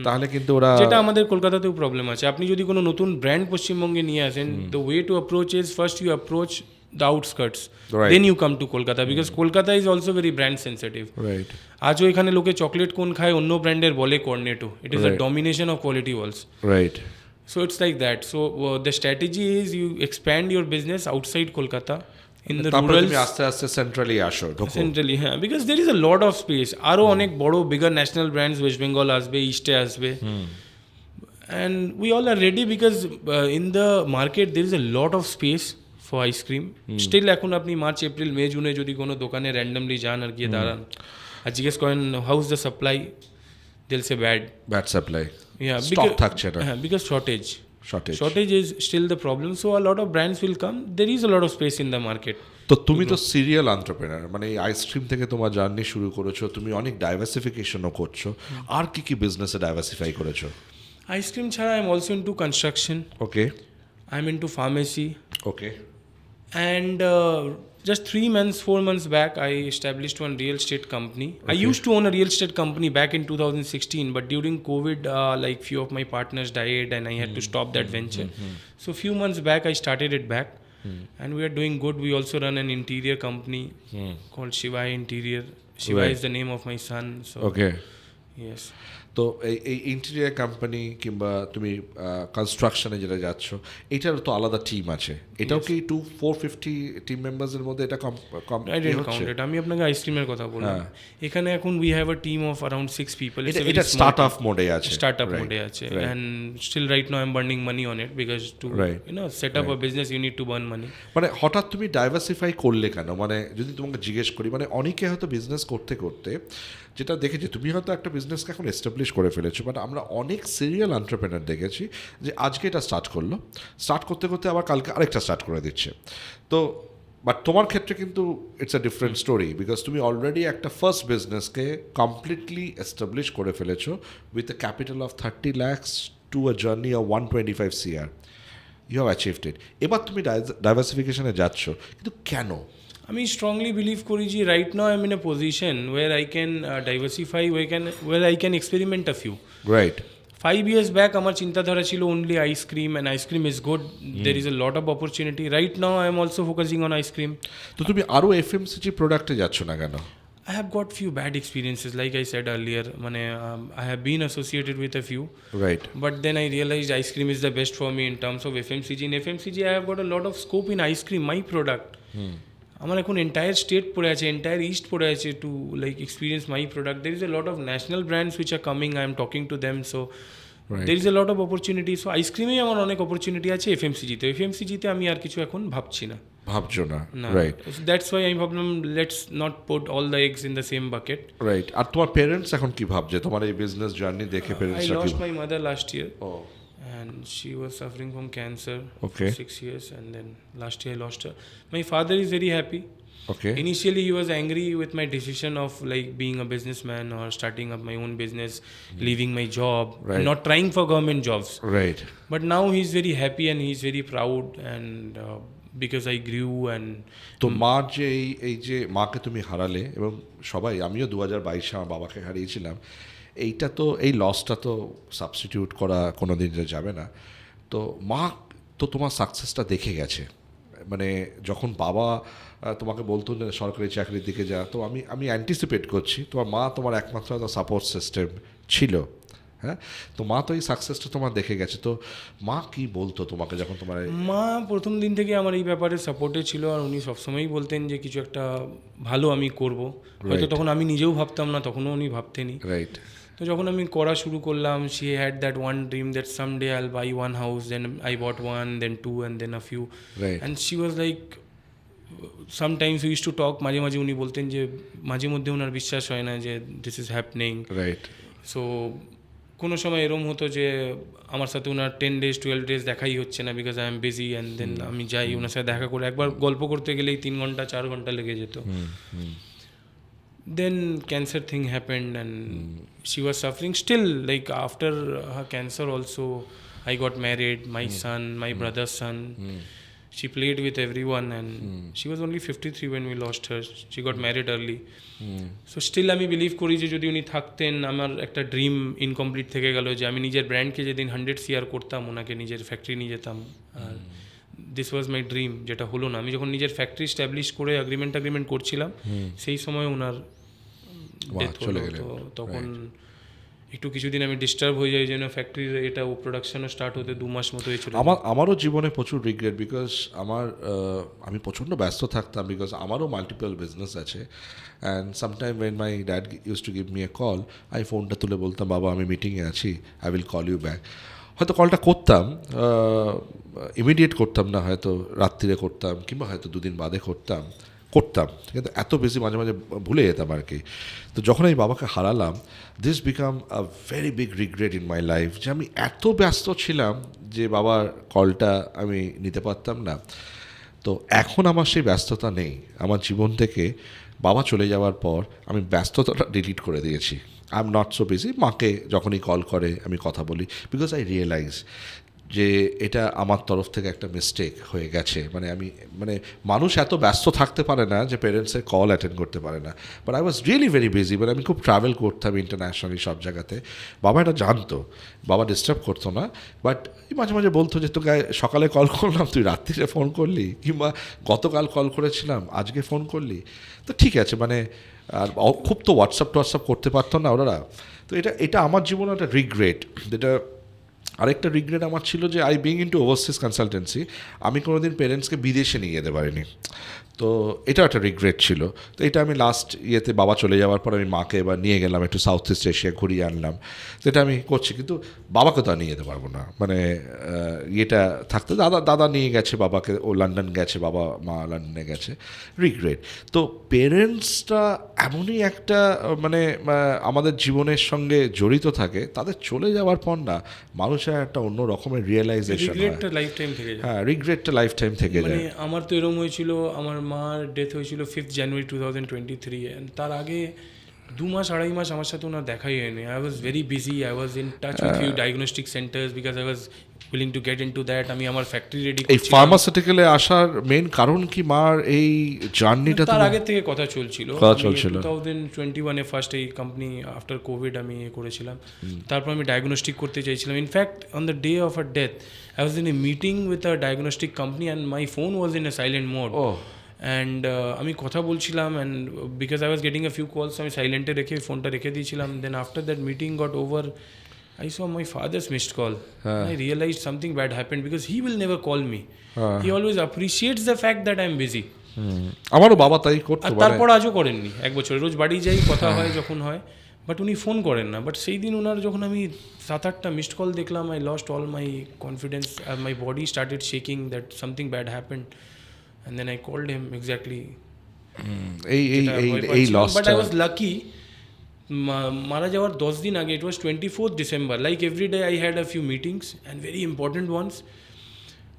[SPEAKER 2] তাহলে কিন্তু ওরা,
[SPEAKER 1] যেটা আমাদের কলকাতাতেও প্রবলেম আছে. আপনি যদি কোনো নতুন ব্র্যান্ড পশ্চিমবঙ্গে নিয়ে আসেন, the way to approach is first you approach the outskirts,
[SPEAKER 2] Right.
[SPEAKER 1] then you come to Kolkata, because Kolkata is also very brand sensitive.
[SPEAKER 2] Right.
[SPEAKER 1] আজও এখানে লোকে চকলেট কোন খায় অন্য ব্র্যান্ডের বলে Cornetto. It is a
[SPEAKER 2] Right.
[SPEAKER 1] Domination of Kwality Wall's.
[SPEAKER 2] Right.
[SPEAKER 1] So it's like that. So the strategy is you expand your business outside Kolkata in the
[SPEAKER 2] তারপরে
[SPEAKER 1] rural,
[SPEAKER 2] তুমি আস্তে আস্তে সেন্ট্রালি আসো,
[SPEAKER 1] centrally, হ্যাঁ, because there is a lot of space. আরও অনেক বড় bigger national brands West Bengal আসবে, ইস্টে আসবে, and we all are ready because in the market there is a lot of space for ice cream. Still এখন আপনি March April May জুনে যদি কোনো দোকানে র্যান্ডমলি যান আর গিয়ে দাঁড়ান আর জিজ্ঞেস করেন how is the supply, they'll say bad
[SPEAKER 2] supply.
[SPEAKER 1] yeah,
[SPEAKER 2] stock থাকছে না,
[SPEAKER 1] because shortage is still the problem. So a lot of brands will come, there is a lot of space in the market.
[SPEAKER 2] তো তুমি তো serial entrepreneur, মানে এই ice cream থেকে তোমার journey শুরু করেছো, তুমি অনেক ডাইভার্সিফিকেশনও করছো. আর কি কি বিজনেসে ডাইভার্সিফাই করেছো?
[SPEAKER 1] আইসক্রিম ছাড়া I am also into construction,
[SPEAKER 2] okay.
[SPEAKER 1] I am into pharmacy,
[SPEAKER 2] okay.
[SPEAKER 1] and just 4 months back I established one real estate company. Okay. I used to own a real estate company back in 2016, but during COVID like few of my partners died and I had to stop that venture. So few months back I started it back, and we are doing good. We also run an interior company called Shiva Interior. Shiva
[SPEAKER 2] Right.
[SPEAKER 1] is the name of my son. So
[SPEAKER 2] Okay.
[SPEAKER 1] Yes.
[SPEAKER 2] তো এই interior company কিংবা তুমি কনস্ট্রাকশনে যেটা যাচ্ছ, এটারও তো আলাদা টিম আছে। এটাও কি 450 টিম মেম্বার্সের মধ্যে এটা
[SPEAKER 1] আই ডিডন্ট কাউন্ট ইট। আমি আপনাকে আইসক্রিমের কথা বললাম, এখানে এখন we have a team of around 6 people.
[SPEAKER 2] এটা স্টার্ট আপ মোডে আছে,
[SPEAKER 1] startup mode আছে, and still right now I'm burning money on it because to set up a business you need to burn money.
[SPEAKER 2] মানে হঠাৎ তুমি diversify করলে কেন? মানে যদি তোমাকে জিজ্ঞেস করি, মানে অনেকে হয়তো বিজনেস করতে করতে যেটা দেখেছি, তুমি হয়তো একটা বিজনেসকে এখন এস্টাবলিশ করে ফেলেছো, বাট আমরা অনেক সিরিয়াল এন্টারপ্রেনার দেখেছি যে আজকে এটা স্টার্ট করতে করতে আবার কালকে আরেকটা স্টার্ট করে দিচ্ছে। তো বাট তোমার ক্ষেত্রে কিন্তু it's a different story, because তুমি অলরেডি একটা ফার্স্ট বিজনেসকে কমপ্লিটলি এস্টাবলিশ করে ফেলেছো with a capital of 30 lakhs to a journey of 125 CR। You have achieved it. এবার তুমি ডাইভার্সিফিকেশনে যাচ্ছ, কিন্তু কেন?
[SPEAKER 1] আমি স্ট্রংলি বিলিভ করি যে right now I am in a position where I can diversify, where I can experiment a few.
[SPEAKER 2] Right.
[SPEAKER 1] 5 years back আমার চিন্তাধারা ছিল only ice cream, and ice cream is good. There is a lot of opportunity. Right now I am also focusing on ice cream.
[SPEAKER 2] তো তুমি আরও FMCG প্রোডাক্টে যাচ্ছ না কেন?
[SPEAKER 1] I have got few bad experiences, like I said earlier. I have been associated with a few.
[SPEAKER 2] Right.
[SPEAKER 1] But then I realized ice cream is the best for me in terms of FMCG. In FMCG I have got a lot of scope in ice cream, my product. আমার এখন entire state পড়ে আছে, entire east পড়ে আছে to like experience my product. There is a lot of national brands which are coming, I am talking to them, so there is a lot of opportunity. So আইসক্রিমেই আমার অনেক opportunity আছে, এফএমসিজিতে আমি আর কিছু এখন ভাবছি না।
[SPEAKER 2] ভাবছো না? রাইট।
[SPEAKER 1] দ্যাটস ওয়াই আমি ভাবলাম let's not put all the eggs in the same bucket.
[SPEAKER 2] Right. আর তোমার পেরেন্টস এখন কি ভাবছে তোমার এই বিজনেস জার্নি দেখে?
[SPEAKER 1] I lost my mother last year. And she was suffering from cancer for 6 years, and then last year I lost her. My father is very happy. Initially he was angry with my decision of like being a businessman or starting up my own business, leaving my job, not trying for government jobs.
[SPEAKER 2] Right.
[SPEAKER 1] But now he's very happy and he's very proud, and because I grew. And
[SPEAKER 2] তো মা যে এই যে মাকে তুমি হারালে, এবং সবাই, আমিও 2022 আমার বাবাকে হারিয়েছিলাম, এইটা তো, এই লসটা তো সাবস্টিটিউট করা কোনো দিন যাবে না। তো মা তো তোমার সাকসেসটা দেখে গেছে, মানে যখন বাবা তোমাকে বলতো না সরকারি চাকরির দিকে যা, তো আমি অ্যান্টিসিপেট করছি তোমার মা তোমার একমাত্র সাপোর্ট সিস্টেম ছিল। হ্যাঁ, তো মা তো এই সাকসেসটা তোমার দেখে গেছে। তো মা কি বলতো তোমাকে যখন তোমার?
[SPEAKER 1] মা প্রথম দিন থেকে আমার এই ব্যাপারে সাপোর্টে ছিল, আর উনি সবসময়ই বলতেন যে কিছু একটা ভালো আমি করব। হয়তো তখন আমি নিজেও ভাবতাম না, তখনও উনি ভাবতেনি।
[SPEAKER 2] রাইট।
[SPEAKER 1] তো যখন আমি করা শুরু করলাম, she had that one dream that someday I'll buy one house, then I bought one, then two, and then a few.
[SPEAKER 2] Right.
[SPEAKER 1] And she was like, sometimes we used to talk, মাঝে মাঝে উনি বলতেন যে মাঝে মধ্যে ওনার বিশ্বাস হয় না যে this is happening.
[SPEAKER 2] Right.
[SPEAKER 1] So কোনো সময় এরম হতো যে আমার সাথে ওনার 10 days 12 days দেখাই হচ্ছে না, because I am busy, and then আমি যাই ওনার সাথে দেখা করে, একবার গল্প করতে গেলেই 3 ঘন্টা 4 ঘন্টা লেগে যেত। Then cancer thing happened, and she was suffering still. Like after her cancer also, I got married. My son, my brother's son, she played with everyone, and she was only 53 when we lost her. She got married early. So still আমি believe করি যে যদি উনি থাকতেন, আমার একটা dream incomplete থেকে গেল, যে আমি নিজের ব্র্যান্ডকে যেদিন 100 CR করতাম, ওনাকে নিজের ফ্যাক্টরি নিয়ে যেতাম। আর দিস ওয়াজ মাই ড্রিম, যেটা হলো না। আমি যখন নিজের ফ্যাক্টরি স্ট্যাবলিশ করে এগ্রিমেন্ট করছিলাম, সেই সময় ওনার ডেথ হলো। তো তখন একটু কিছুদিন আমি ডিস্টার্ব হয়ে যাই, যেন ফ্যাক্টরির এটা প্রোডাকশনও স্টার্ট হতে 2 মাস মতো হয়েছিল।
[SPEAKER 2] আমারও জীবনে প্রচুর রিগ্রেট, বিকজ আমি প্রচণ্ড ব্যস্ত থাকতাম, বিকজ আমারও মাল্টিপল বিজনেস আছে। And sometime when my dad use to give me a call, আমি ফোনটা তুলে বলতাম, বাবা আমি মিটিংয়ে আছি, I will call you back. হয়তো কলটা করতাম, ইমিডিয়েট করতাম না, হয়তো রাত্রিরে করতাম, কিংবা হয়তো 2 দিন বাদে করতাম, কিন্তু এত বেশি মাঝে মাঝে ভুলে যেতাম আর কি। তো যখন আমি বাবাকে হারালাম, this became a very big regret in my life, যে আমি এত ব্যস্ত ছিলাম যে বাবার কলটা আমি নিতে পারতাম না। তো এখন আমার সেই ব্যস্ততা নেই আমার জীবন থেকে। বাবা চলে যাওয়ার পর আমি ব্যস্ততাটা ডিলিট করে দিয়েছি। I am not so busy. মাকে যখনই কল করে আমি কথা বলি, বিকজ আই রিয়েলাইজ যে এটা আমার তরফ থেকে একটা মিস্টেক হয়ে গেছে। মানে মানুষ এত ব্যস্ত থাকতে পারে না যে পেরেন্টসের কল অ্যাটেন্ড করতে পারে না। But I was really very busy. মানে আমি খুব ট্রাভেল করতাম ইন্টারন্যাশনালি সব জায়গাতে। বাবা এটা জানতো, বাবা ডিস্টার্ব করতো না, বাট মাঝে মাঝে বলতো যে তোকে সকালে কল করলাম, তুই রাত্রিরে ফোন করলি, কিংবা গতকাল কল করেছিলাম, আজকে ফোন করলি। তো ঠিক আছে, মানে আর খুব তো হোয়াটসঅ্যাপ করতে পারতো না ওরা। তো এটা আমার জীবনে একটা রিগ্রেট। যেটা আরেকটা রিগ্রেট আমার ছিল যে I being into overseas consultancy, আমি কোনোদিন পেরেন্টসকে বিদেশে নিয়ে যেতে পারিনি। তো এটা একটা রিগ্রেট ছিল। তো এটা আমি লাস্ট ইয়েতে বাবা চলে যাওয়ার পর আমি মাকে এবার নিয়ে গেলাম, একটু সাউথ ইস্ট এশিয়া ঘুরিয়ে আনলাম। সেটা আমি করছি, কিন্তু বাবাকে তো আর নিয়ে যেতে পারবো না। মানে ইয়েটা থাকতে দাদা নিয়ে গেছে বাবাকে, ও লন্ডন গেছে, বাবা মা লন্ডনে গেছে, রিগ্রেট। তো পেরেন্টসটা এমনই একটা মানে আমাদের জীবনের সঙ্গে জড়িত থাকে, তাদের চলে যাওয়ার পর না মানুষের একটা অন্য রকমের রিয়েলাইজেশন হয়। হ্যাঁ, রিগ্রেটটা লাইফ টাইম থেকে যায়।
[SPEAKER 1] আমার তো এরকম হয়েছিল, আমার মার ডেথ হয়েছিল 5th January 2023, অ্যান্ড তার আগে 2 মাস 2.5 মাস আমার সাথে ওনার দেখাই হয়নি। I was very busy, I was in touch with few diagnostic centres because I was willing to get into that. আমি আমার ফ্যাক্টরি রেডি করছিলাম।
[SPEAKER 2] এই ফার্মাসিউটিক্যালে আসার মেইন কারণ কি মার এই জার্নিটা?
[SPEAKER 1] তার আগে থেকে কথা চলছিল 2021-এ ফার্স্ট এই কোম্পানি আফটার কোভিড আমি করেছিলাম। তারপর আমি ডায়াগনস্টিক করতে চাইছিলাম। In fact on the day of our death I was in a meeting with a diagnostic company and my phone was in a silent mode. And আমি কথা বলছিলাম, and because I was getting a few calls, আমি সাইলেন্টে রেখে ফোনটা রেখে দিয়েছিলাম। Then after that meeting got over, I saw my father's missed call. I realized something bad happened because he will never call me. He always appreciates the fact that I'm busy.
[SPEAKER 2] আমারও বাবা তাই করতো।
[SPEAKER 1] তারপর আজও করেননি, 1 বছর রোজ বাড়ি যাই, কথা হয় যখন হয়, বাট উনি ফোন করেন না। বাট সেই দিন ওনার যখন আমি 7-8টা মিসড কল দেখলাম, I lost all my confidence, my body started shaking that something bad happened, and then I called him exactly.
[SPEAKER 2] এই loss,
[SPEAKER 1] but I was lucky. মারা যাওয়ার 10 দিন আগে, it was 24th December, like every day I had a few meetings and very important ones.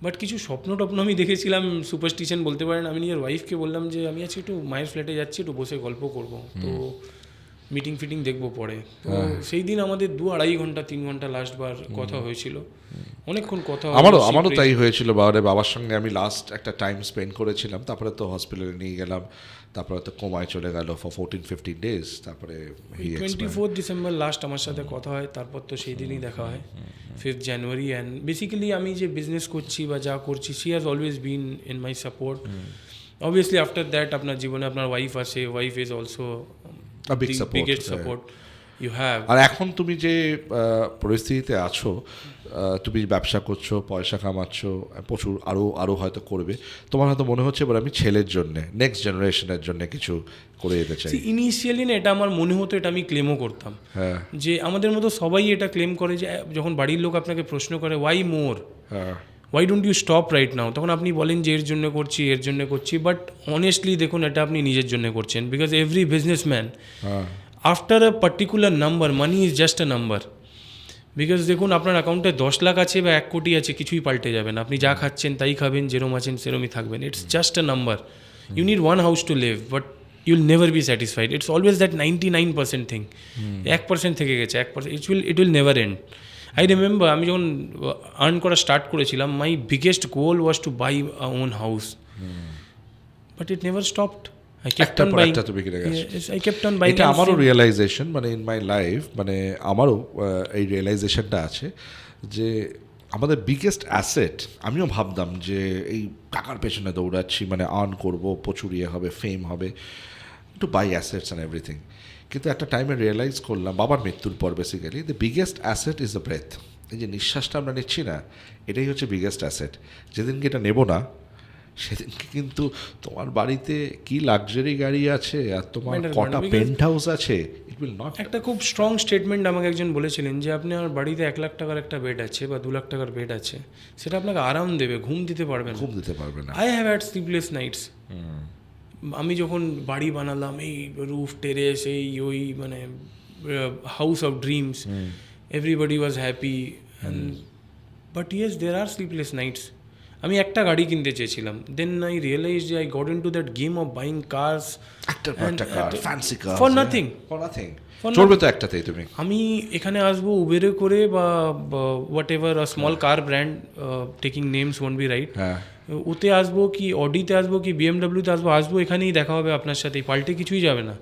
[SPEAKER 1] But কিছু স্বপ্ন আমি দেখেছিলাম, superstition বলতে পারেন। আমি নিজের ওয়াইফকে বললাম যে আমি আজকে একটু মায়ের ফ্ল্যাটে যাচ্ছি, একটু বসে গল্প করবো, তো মিটিং ফিটিং দেখবো পরে। তো সেই দিন আমাদের 2-2.5 ঘন্টা 3 ঘন্টা লাস্টবার কথা হয়েছিল, অনেকক্ষণ কথা।
[SPEAKER 2] আমারও তাই হয়েছিল। বাবার সঙ্গে আমি লাস্ট একটা টাইম স্পেন্ড করেছিলাম। তারপরে তো হসপিটালে নিয়ে গেলাম, তারপরে তো কোমায় চলে গেল ফর 14-15 days। তারপরে
[SPEAKER 1] 24th December লাস্ট আমার সাথে কথা হয়, তারপর তো সেই দিনই দেখা হয় 5th January। অ্যান্ড বেসিক্যালি আমি যে বিজনেস করছি বা যা করছি, she has always been in my support. Obviously after that আপনার জীবনে আপনার ওয়াইফ আছে, wife is also biggest support you have.
[SPEAKER 2] আর এখন তুমি যে পরিস্থিতিতে আছো, তুমি ব্যবসা করছো, পয়সা কামাচ্ছ, প্রচুর আরও হয়তো করবে, তোমার হয়তো মনে হচ্ছে এবার আমি ছেলের জন্য, নেক্সট জেনারেশনের জন্য কিছু করে যেতে চাই।
[SPEAKER 1] ইনিশিয়ালি না এটা আমার মনে হতো, এটা আমি ক্লেমও করতাম, যে আমাদের মতো সবাই এটা ক্লেম করে যে যখন বাড়ির লোক আপনাকে প্রশ্ন করে why more, why don't you stop right now, তখন আপনি বলেন যে এর জন্য করছি। বাট অনেস্টলি দেখুন, এটা আপনি নিজের জন্য করছেন। Because every businessman after a particular number, money is just a number. Because দেখুন, আপনার অ্যাকাউন্টে 10 লাখ আছে বা 1 কোটি আছে, কিছুই পাল্টে যাবে না। আপনি যা খাচ্ছেন তাই খাবেন, যেরম আছেন সেরমই থাকবেন। It's just a number. You need one house to live, but you'll never be satisfied. It's always that 99% thing. 1% থেকে গেছে, 1%, it will never end. I remember আমি যখন আর্ন করা স্টার্ট করেছিলাম, my biggest goal was to buy our own house. But it never stopped. I kept on buying. Yes, I kept on buying.
[SPEAKER 2] এটা আমারও realisation, মানে in my life, মানে আমারও এই রিয়েলাইজেশনটা আছে যে আমাদের বিগেস্ট অ্যাসেট, আমিও ভাবতাম যে এই টাকার পেছনে দৌড়াচ্ছি, মানে আর্ন করবো, প্রচুর ইয়ে হবে, ফেম হবে, to buy assets and everything. কিন্তু একটা টাইমে রিয়েলাইজ করলাম, বাবার মৃত্যুর পর basically, the biggest asset is the breath. এই যে নিঃশ্বাসটা আমরা নিচ্ছি না, এটাই হচ্ছে বিগেস্ট অ্যাসেট। যেদিনকে এটা নেব না, সেদিনকে কিন্তু তোমার বাড়িতে কি লাক্সারি গাড়ি আছে আর তোমার কটা পেন্ট হাউস আছে, ইট উইল নট।
[SPEAKER 1] একটা খুব স্ট্রং স্টেটমেন্ট আমাকে একজন বলেছিলেন যে আপনি আমার বাড়িতে 1 লাখ টাকার একটা বেড আছে বা 2 লাখ টাকার বেড আছে, সেটা আপনাকে আরাম দেবে, ঘুম দিতে পারবে না। I have had sleepless nights. আমি যখন বাড়ি বানালাম, এই রুফ টেরেস, এই ওই মানে house of dreams, everybody was happy, but yes there are sleepless nights. আমি একটা গাড়ি কিনতে চেয়েছিলাম, দেন আই রিয়েলাইজ যে I got into that game of buying cars for nothing.
[SPEAKER 2] চলবে তো একটাতেই তুমি।
[SPEAKER 1] আমি এখানে আসবো উবেরে করে বা what ever a small car brand, taking names won't be right, ওতে আসবো কি অডিতে আসবো কি বিএমডাব্লিউতে আসবো, এখানেই দেখা হবে আপনার সাথে, পাল্টে কিছুই যাবে না।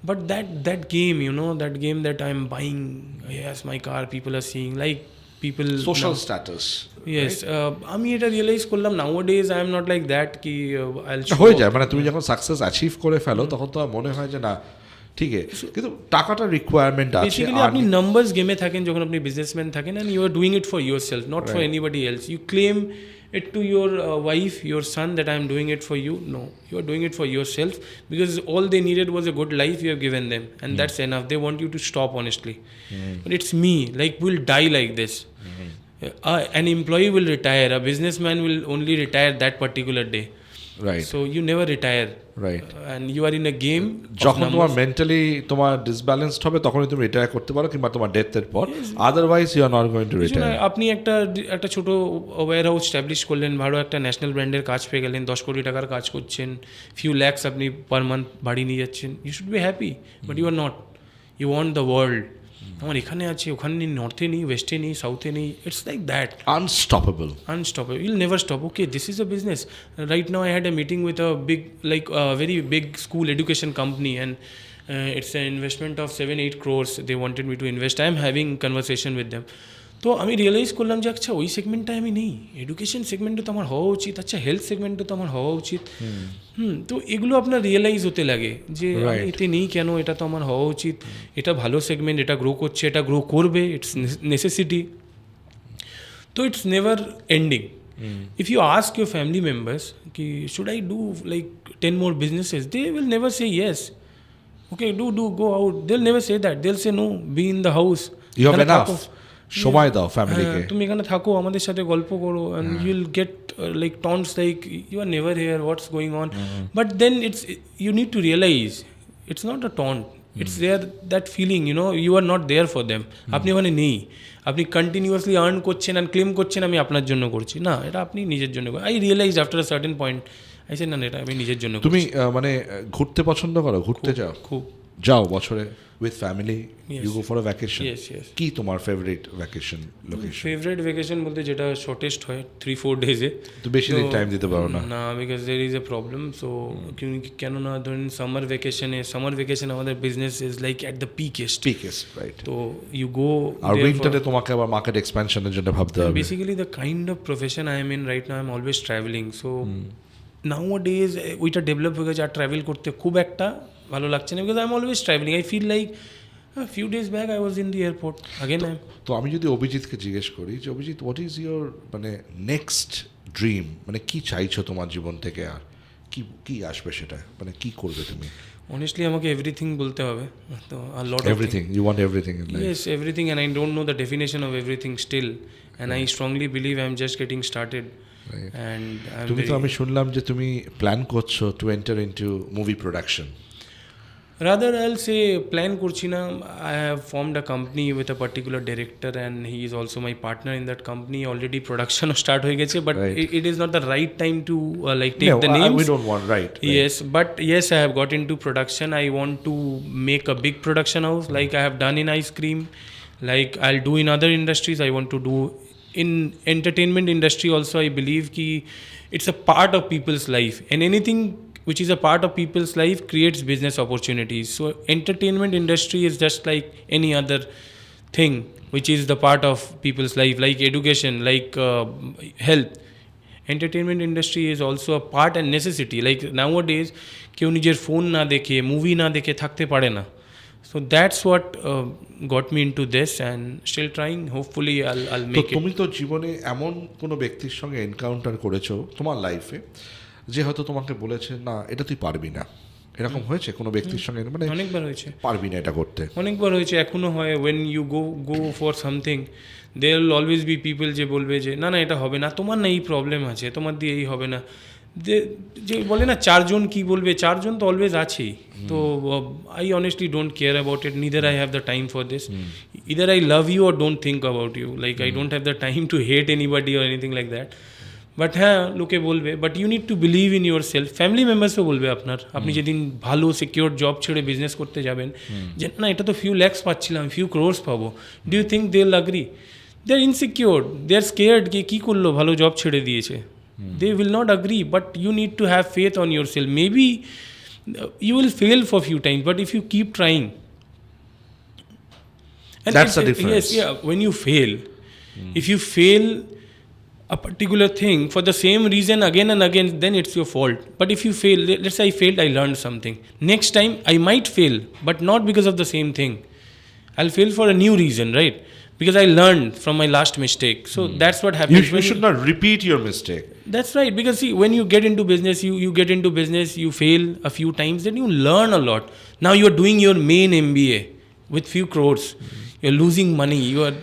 [SPEAKER 1] But that game, you know, that game that I am buying, yes my car, people are seeing like people,
[SPEAKER 2] social status.
[SPEAKER 1] Yes, আমি এটা রিয়েলাইজ করলাম nowadays I am not like that কি
[SPEAKER 2] হয়ে যায়, মানে তুমি যখন সাকসেস অ্যাচিভ করে ফেলো তখন তো মনে হয় যে না ঠিক আছে, কিন্তু টাকাটা রিকোয়ারমেন্ট আছে।
[SPEAKER 1] বেসিক্যালি আপনি নাম্বারস গেমে থাকেন যখন আপনি বিজনেসম্যান থাকেন, and you are doing it for yourself, not for anybody else. You claim it to your wife, your son, that I am doing it for you. No, you are doing it for yourself, because all they needed was a good life you have given them, and that's enough. They want you to stop, honestly. But it's me, like, we'll die like this. An employee will retire, a businessman will only retire that particular day.
[SPEAKER 2] Right.
[SPEAKER 1] So you never retire.
[SPEAKER 2] Right.
[SPEAKER 1] And you are in a game.
[SPEAKER 2] যখন তোমার mentally তোমার disbalanced হবে তখনই তুমি retire করতে পারো, কিংবা তোমার ডেথের পর। Otherwise you are not going to retire.
[SPEAKER 1] আপনি একটা ছোট ওয়্যার হাউস স্ট্যাবলিশ করলেন, ভালো একটা ন্যাশনাল ব্র্যান্ডের কাজ পেয়ে গেলেন, 10 কোটি টাকার কাজ করছেন, ফিউ ল্যাক্স আপনি পার মান্থ বাড়ি নিয়ে যাচ্ছেন, you should be happy. But you are not, you want the world. আমার এখানে আছে, ওখানে নেই, নর্থে নেই, ওয়েস্টে নেই, সাউথে নেই। It's like that.
[SPEAKER 2] Unstoppable.
[SPEAKER 1] You'll never stop. Okay, this is a business. Right now I had a meeting with a big, like a very big school education company, and it's an investment of 7-8 crores they wanted me to invest. I am having conversation with them. তো আমি realise করলাম যে আচ্ছা ওই সেগমেন্টটায় আমি নেই, education সেগমেন্টে তো আমার হওয়া উচিত, আচ্ছা হেলথ সেগমেন্টে তো আমার হওয়া উচিত। তো এগুলো আপনার রিয়েলাইজ হতে লাগে যে আমি এতে নেই কেন, এটা তো আমার হওয়া উচিত, এটা ভালো সেগমেন্ট, এটা গ্রো করছে, এটা গ্রো করবে, it's necessity. So it's never ending. If you ask your family members, should I do like 10 more businesses? They will never say yes. Okay, do go out. They'll never say that. They'll say no, be in the house.
[SPEAKER 2] You have enough. সময় দাও ফ্যামিলিকে,
[SPEAKER 1] তুমি এখানে থাকো, আমাদের সাথে গল্প করো, and you'll get like taunts like you are never here, what's going on? But then you need to realize it's not a taunt. It's there, that feeling, you are not there for them. আপনি ওখানে নেই, আপনি continuously earn করছেন আর claim করছেন আমি আপনার জন্য করছি। না, এটা আপনি নিজের জন্য। I realise after a certain point, I say না, এটা আমি নিজের জন্য।
[SPEAKER 2] তুমি মানে ঘুরতে পছন্দ করো? ঘুরতে যাও? খুব যাও বছরে with family? You go for a vacation? কি তোমার favourite vacation location?
[SPEAKER 1] Favourite vacation বলতে যেটা শর্টেস্ট হয় 3-4 ডেজে,
[SPEAKER 2] তো বেশি দিন টাইম দিতে পারো না?
[SPEAKER 1] না, because there is a problem. So কেননা ধরুন সামার ভ্যাকেশন আমাদের business is like at the peakest,
[SPEAKER 2] right.
[SPEAKER 1] তো ইউ গো,
[SPEAKER 2] আর উইন্টারে তোমাকে আবার মার্কেট এক্সপ্যানশনের জন্য ভাবতে হবে।
[SPEAKER 1] Basically the kind of profession I am in right now, I am always travelling. So nowadays ওইটা ডেভেলপ হয়ে গেছে, আর ট্রাভেল করতে খুব একটা ভালো লাগছে না, because I am always travelling. I feel like a few days back I was in the airport again.
[SPEAKER 2] তো আমি যদি অভিজিৎকে জিজ্ঞেস করি যে অভিজিৎ, হোয়াট ইজ ইয়োর মানে নেক্সট ড্রিম, মানে কি চাইছো তোমার জীবন থেকে, আর কি আসবে সেটা, মানে কি করবে তুমি?
[SPEAKER 1] Honestly, আমাকে এভরিথিং বলতে হবে, তো a lot of
[SPEAKER 2] everything. You want everything in life?
[SPEAKER 1] Yes, everything, and I don't know the definition of everything still, and I strongly believe I'm just getting started.
[SPEAKER 2] Right.
[SPEAKER 1] And
[SPEAKER 2] তুমি তো আমি শুনলাম যে তুমি plan করছো to enter into movie production.
[SPEAKER 1] Rather, I'll say plan করছি না। I have formed a company with a particular director, and he is also my partner in that company. Already production start হয়ে গেছে, but it is not the right time to like take the names.
[SPEAKER 2] We don't want, right.
[SPEAKER 1] Yes, but yes, I have got into production. I want to make a big production house like I have done in ice cream, like I'll do in other industries. I want to do in entertainment industry also. I believe ki it's a part of people's life, and anything which is a part of people's life creates business opportunities. So entertainment industry is just like any other thing which is the part of people's life, like education, like health. Entertainment industry is also a part and necessity. Like nowadays কেউ নিজের phone না দেখে, movie না দেখে থাকতে পারে না। So that's what got me into this, and still trying. Hopefully I'll make it.
[SPEAKER 2] তুমি তো জীবনে এমন কোনো ব্যক্তির সঙ্গে এনকাউন্টার করেছো তোমার লাইফে যে হয়তো তোমাকে বলেছে না এটা তুই পারবি না, এরকম হয়েছে কোনো ব্যক্তির সঙ্গে? মানে
[SPEAKER 1] অনেকবার হয়েছে,
[SPEAKER 2] পারবি না এটা করতে,
[SPEAKER 1] অনেকবার হয়েছে, এখনো হয়। when you go for something, there will always be people যে বলবে যে না এটা হবে না, তোমার না এই প্রবলেম আছে, তোমার দিয়ে এই হবে না। যে বলে না চারজন কি বলবে, চারজন তো অলওয়েজ আছেই। তো I honestly don't care about it, neither I have the time for this. Either I love you or don't think about you, like I don't have the time to hate anybody or anything like that. But হ্যাঁ, লোকে বলবে, but you need to believe in yourself. Family মেম্বার্সও বলবে আপনার, আপনি যেদিন ভালো secure job ছেড়ে বিজনেস করতে যাবেন, যে না এটা তো ফিউ ল্যাক্স পাচ্ছিলাম, ফিউ ক্রোর্স পাবো, do you think they will agree? They are insecure, they are scared কি করলো, ভালো জব ছেড়ে দিয়েছে। They will not agree, but you need to have faith on yourself. Maybe you will fail for few times, but if you keep trying, and
[SPEAKER 2] that's the difference.
[SPEAKER 1] Yes, yeah, when you fail, if you fail a particular thing for the same reason again and again, then it's your fault. But if you fail, let's say I failed, I learned something. Next time I might fail, but not because of the same thing. I'll fail for a new reason, right? Because I learned from my last mistake. So that's what happens.
[SPEAKER 2] You should not repeat your mistake.
[SPEAKER 1] That's right. Because see, when you get into business, you get into business, you fail a few times, then you learn a lot. Now you're doing your main MBA with few crores. You're losing money. You are...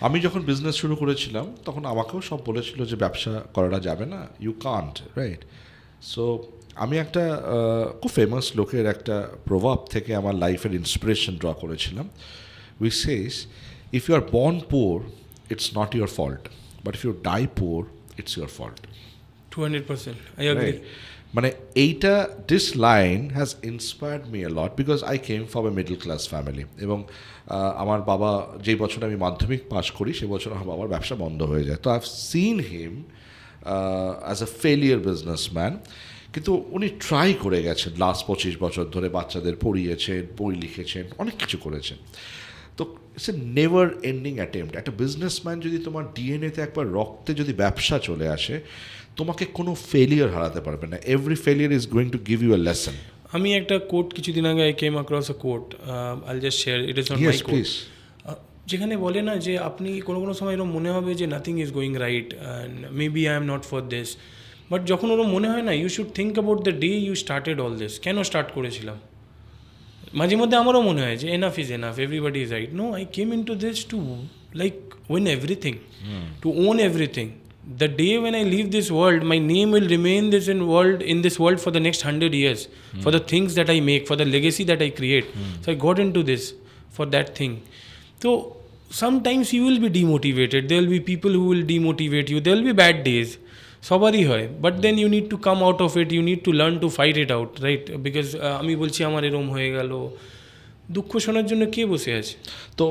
[SPEAKER 2] আমি যখন business শুরু করেছিলাম তখন আমাকেও সব বলেছিল যে ব্যবসা করাটা যাবে না, ইউ কান্ট, রাইট? সো আমি একটা খুব ফেমাস লোকের একটা প্রভাব থেকে আমার লাইফের ইন্সপিরেশন ড্র করেছিলাম, which says if you are born poor it's not your fault, but if you die poor it's your fault.
[SPEAKER 1] 200%. I agree.
[SPEAKER 2] Right? মানে এইটা, this line has inspired me a lot because I came from a middle class family. এবং আমার বাবা যেই বছর আমি মাধ্যমিক pass করি সে বছর আমার বাবার ব্যবসা বন্ধ হয়ে যায়। তো I have seen him as a failure businessman, কিন্তু উনি ট্রাই করে গেছেন লাস্ট 25 বছর ধরে, বাচ্চাদের পড়িয়েছেন, বই লিখেছেন, অনেক কিছু করেছেন। তো it's a never ending attempt. একটা বিজনেসম্যান যদি তোমার ডিএনএতে একবার রক্তে যদি ব্যবসা চলে আসে, তোমাকে কোনো ফেলিয়ার হারাতে পারবে না। Every failure is going to give you a lesson.
[SPEAKER 1] আমি একটা কোট কিছুদিন আগে I came across a quote, I'll just share, it is not my quote, যেখানে বলে না যে আপনি কোনো সময় এরকম মনে হবে যে nothing is going right and maybe I am not for this, but যখন ওরকম মনে হয় না, you should think about the day you started all this. কেন স্টার্ট করেছিলাম? মাঝে মধ্যে আমারও মনে হয় যে enough is enough, everybody is right. No, I came into this to like win everything, to own everything. The day when I leave this world, my name will remain in this world for the next 100 years, for the things that I make, for the legacy that I create. So I got into this for that thing. So sometimes you will be demotivated. There will be people who will demotivate you. There will be bad days. সবারই হয়, but then you need to come out of it, you need to learn to fight it out, right? Because আমি বলছি আমার এরম হয়ে গেল, দুঃখ শোনার জন্য কে বসে আছে?
[SPEAKER 2] তো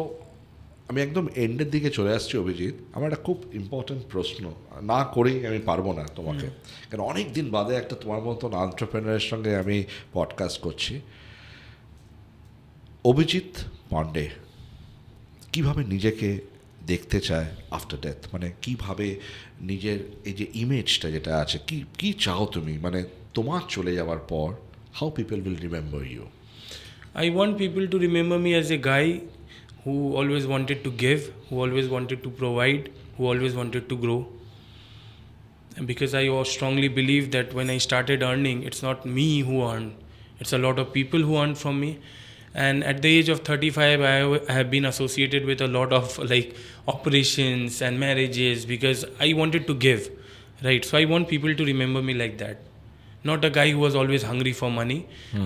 [SPEAKER 2] আমি একদম এন্ডের দিকে চলে আসছি অভিজিৎ। আমার একটা খুব ইম্পর্ট্যান্ট প্রশ্ন না করেই আমি পারবো না তোমাকে, কারণ অনেক দিন বাদে একটা তোমার মতন এন্টারপ্রেনারের সঙ্গে আমি পডকাস্ট করছি। অভিজিৎ পান্ডে কীভাবে নিজেকে দেখতে চায় আফটার ডেথ, মানে কীভাবে নিজের এই যে ইমেজটা যেটা আছে, কি চাও তুমি, মানে তোমার চলে যাওয়ার পর how people will remember you?
[SPEAKER 1] I want people to remember me as a guy who always wanted to give, who always wanted to provide, who always wanted to grow. And because I strongly believe that when I started earning, it's not me who earned, it's a lot of people who earned from me. And at the age of 35, I have been associated with a lot of like operations and marriages because I wanted to give, right? So I want people to remember me like that. Not a guy who was always hungry for money,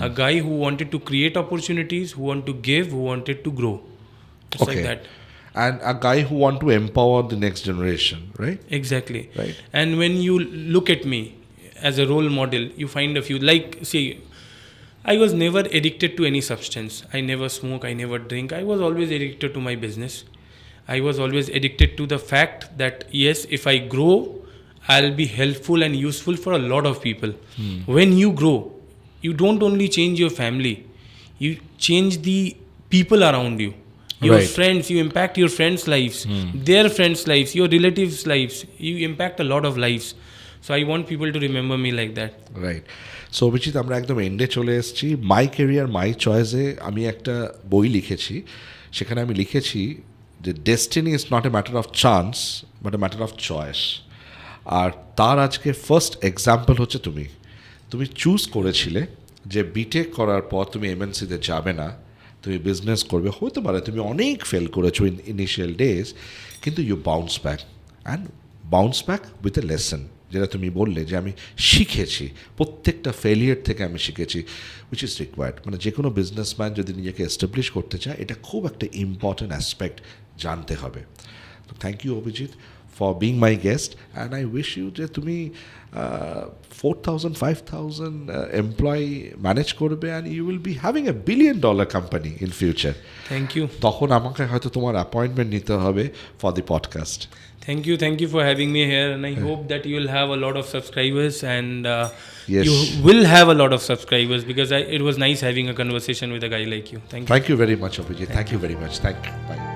[SPEAKER 1] a guy who wanted to create opportunities, who wanted to give, who wanted to grow. Just like that.
[SPEAKER 2] And a guy who want to empower the next generation, right?
[SPEAKER 1] Exactly.
[SPEAKER 2] Right.
[SPEAKER 1] And when you look at me as a role model, you find a few, like, see, I was never addicted to any substance. I never smoke, I never drink. I was always addicted to my business. I was always addicted to the fact that, yes, if I grow, I'll be helpful and useful for a lot of people. When you grow, you don't only change your family, you change the people around you. Your friends, you impact your friends' lives, their friends' lives, your relatives' lives. You impact a lot of lives. So I want people to remember me like that.
[SPEAKER 2] Right. So Abhijit, আমরা একদম এন্ডে চলে এসেছি। My career মাই চয়েসে আমি একটা বই লিখেছি, সেখানে আমি লিখেছি যে destiny is not a matter of chance but a matter of choice. আর তার আজকে ফার্স্ট এক্সাম্পল হচ্ছে তুমি চুজ করেছিলে যে বিটেক করার পর তুমি এমএনসিতে যাবে না, তুমি বিজনেস করবে। হতে পারে তুমি অনেক ফেল করেছো ইন ইনিশিয়াল ডেজ, কিন্তু you bounce back and bounce back with a lesson, যেটা তুমি বললে যে আমি শিখেছি, প্রত্যেকটা ফেলিয়ার থেকে আমি শিখেছি, উইচ ইজ রিকোয়ার্ড। মানে যে কোনো বিজনেসম্যান যদি নিজেকে এস্টাবলিশ করতে চায়, এটা খুব একটা ইম্পর্ট্যান্ট অ্যাসপেক্ট জানতে হবে। তো thank you Abhijit for being my guest, and I wish you যে তুমি 4,000-5,000 employee ম্যানেজ করবে, and you will be having a $1 billion company in future.
[SPEAKER 1] Thank you.
[SPEAKER 2] তখন আমাকে হয়তো তোমার অ্যাপয়েন্টমেন্ট নিতে হবে for the podcast.
[SPEAKER 1] Thank you for having me here, and I hope that you will have a lot of subscribers, and
[SPEAKER 2] Yes.
[SPEAKER 1] you will have a lot of subscribers because it was nice having a conversation with a guy like you.
[SPEAKER 2] Thank you very much, Abhijit. Thank you very much. Thank you. Bye.